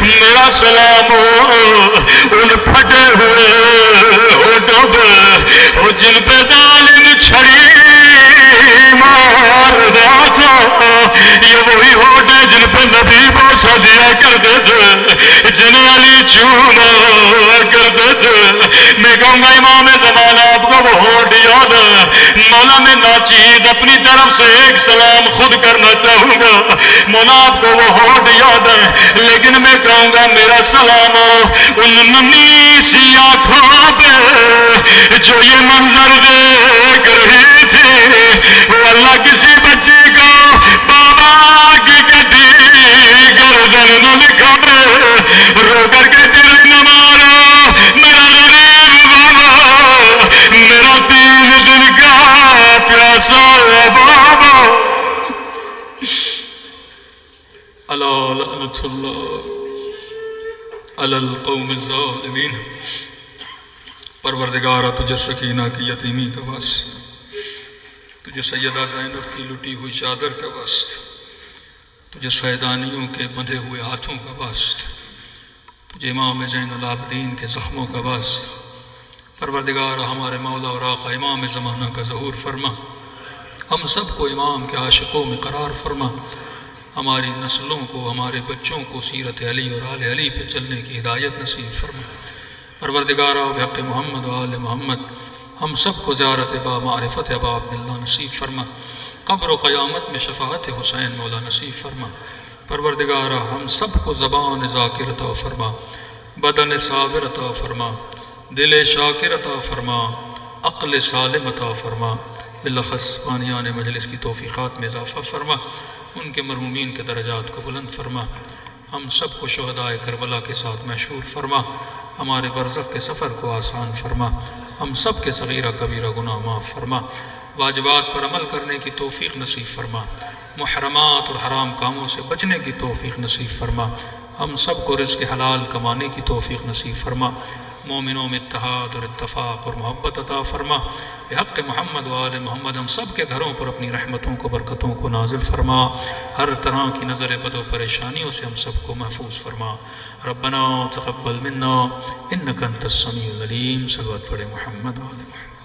Speaker 1: میرا سلام ان پھٹے ہوئے ہونٹوں پہ جن پہ ظالم چھڑی مار رہا تھا. یہ وہی ہوٹے جن پہ نبی بوسہ دیا کرتے تھے
Speaker 2: چوما کرتے تھے. میں کہوں گا امام زمانہ آپ کو وہ ہونٹ یاد ہے. مولا میں ناچیز اپنی طرف سے ایک سلام خود کرنا چاہوں گا. مولا آپ کو وہ ہونٹ یاد ہے لیکن میں کہوں گا میرا سلام ان ننھی سی آنکھوں پہ جو یہ منظر دیکھ رہی تھی. وہ اللہ کسی بچے کو بابا کی گڈی گردن نہ لکھا رو کر کے دل نہ مارو میرا غریب بابا میرا 3 دن کا پیاسا بابا.
Speaker 1: الا لعنت اللہ علی القوم الظالمین. پروردگارہ تجھے سکینہ کی یتیمی کا واسطہ، تجھے سیدہ زینب کی لٹی ہوئی چادر کا واسطہ، تجھے سیدانیوں کے بندھے ہوئے ہاتھوں کا واسطہ، تجھے امام زین العابدین کے زخموں کا واسطہ. پروردگارہ ہمارے مولا اور آقا امام زمانہ کا ظہور فرما. ہم سب کو امام کے عاشقوں میں قرار فرما. ہماری نسلوں کو، ہمارے بچوں کو سیرت علی اور آل علی پہ چلنے کی ہدایت نصیب فرما. پروردگارہ بحق محمد و آل محمد ہم سب کو زیارت با معرفت ابا عبداللہ نصیب فرما. قبر و قیامت میں شفاعت حسین مولا نصیب فرما. پروردگارہ ہم سب کو زبان ذاکر عطا فرما، بدن صابر عطا فرما، دل شاکر عطا فرما، عقل سالم عطا فرما. بالاخص بانیان مجلس کی توفیقات میں اضافہ فرما، ان کے مرحومین کے درجات کو بلند فرما. ہم سب کو شہدائے کربلا کے ساتھ محشور فرما. ہمارے برزخ کے سفر کو آسان فرما. ہم سب کے صغیرہ کبیرہ گناہ معاف فرما. واجبات پر عمل کرنے کی توفیق نصیب فرما. محرمات اور حرام کاموں سے بچنے کی توفیق نصیب فرما. ہم سب کو رزق حلال کمانے کی توفیق نصیب فرما. مومنوں میں اتحاد اور اتفاق اور محبت عطا فرما. بحق محمد و آل محمد ہم سب کے گھروں پر اپنی رحمتوں کو، برکتوں کو نازل فرما. ہر طرح کی نظر بد و پریشانیوں سے ہم سب کو محفوظ فرما. ربنا تقبل منا انک انت السمیع العلیم. صلوات پڑھے محمد و آل محمد.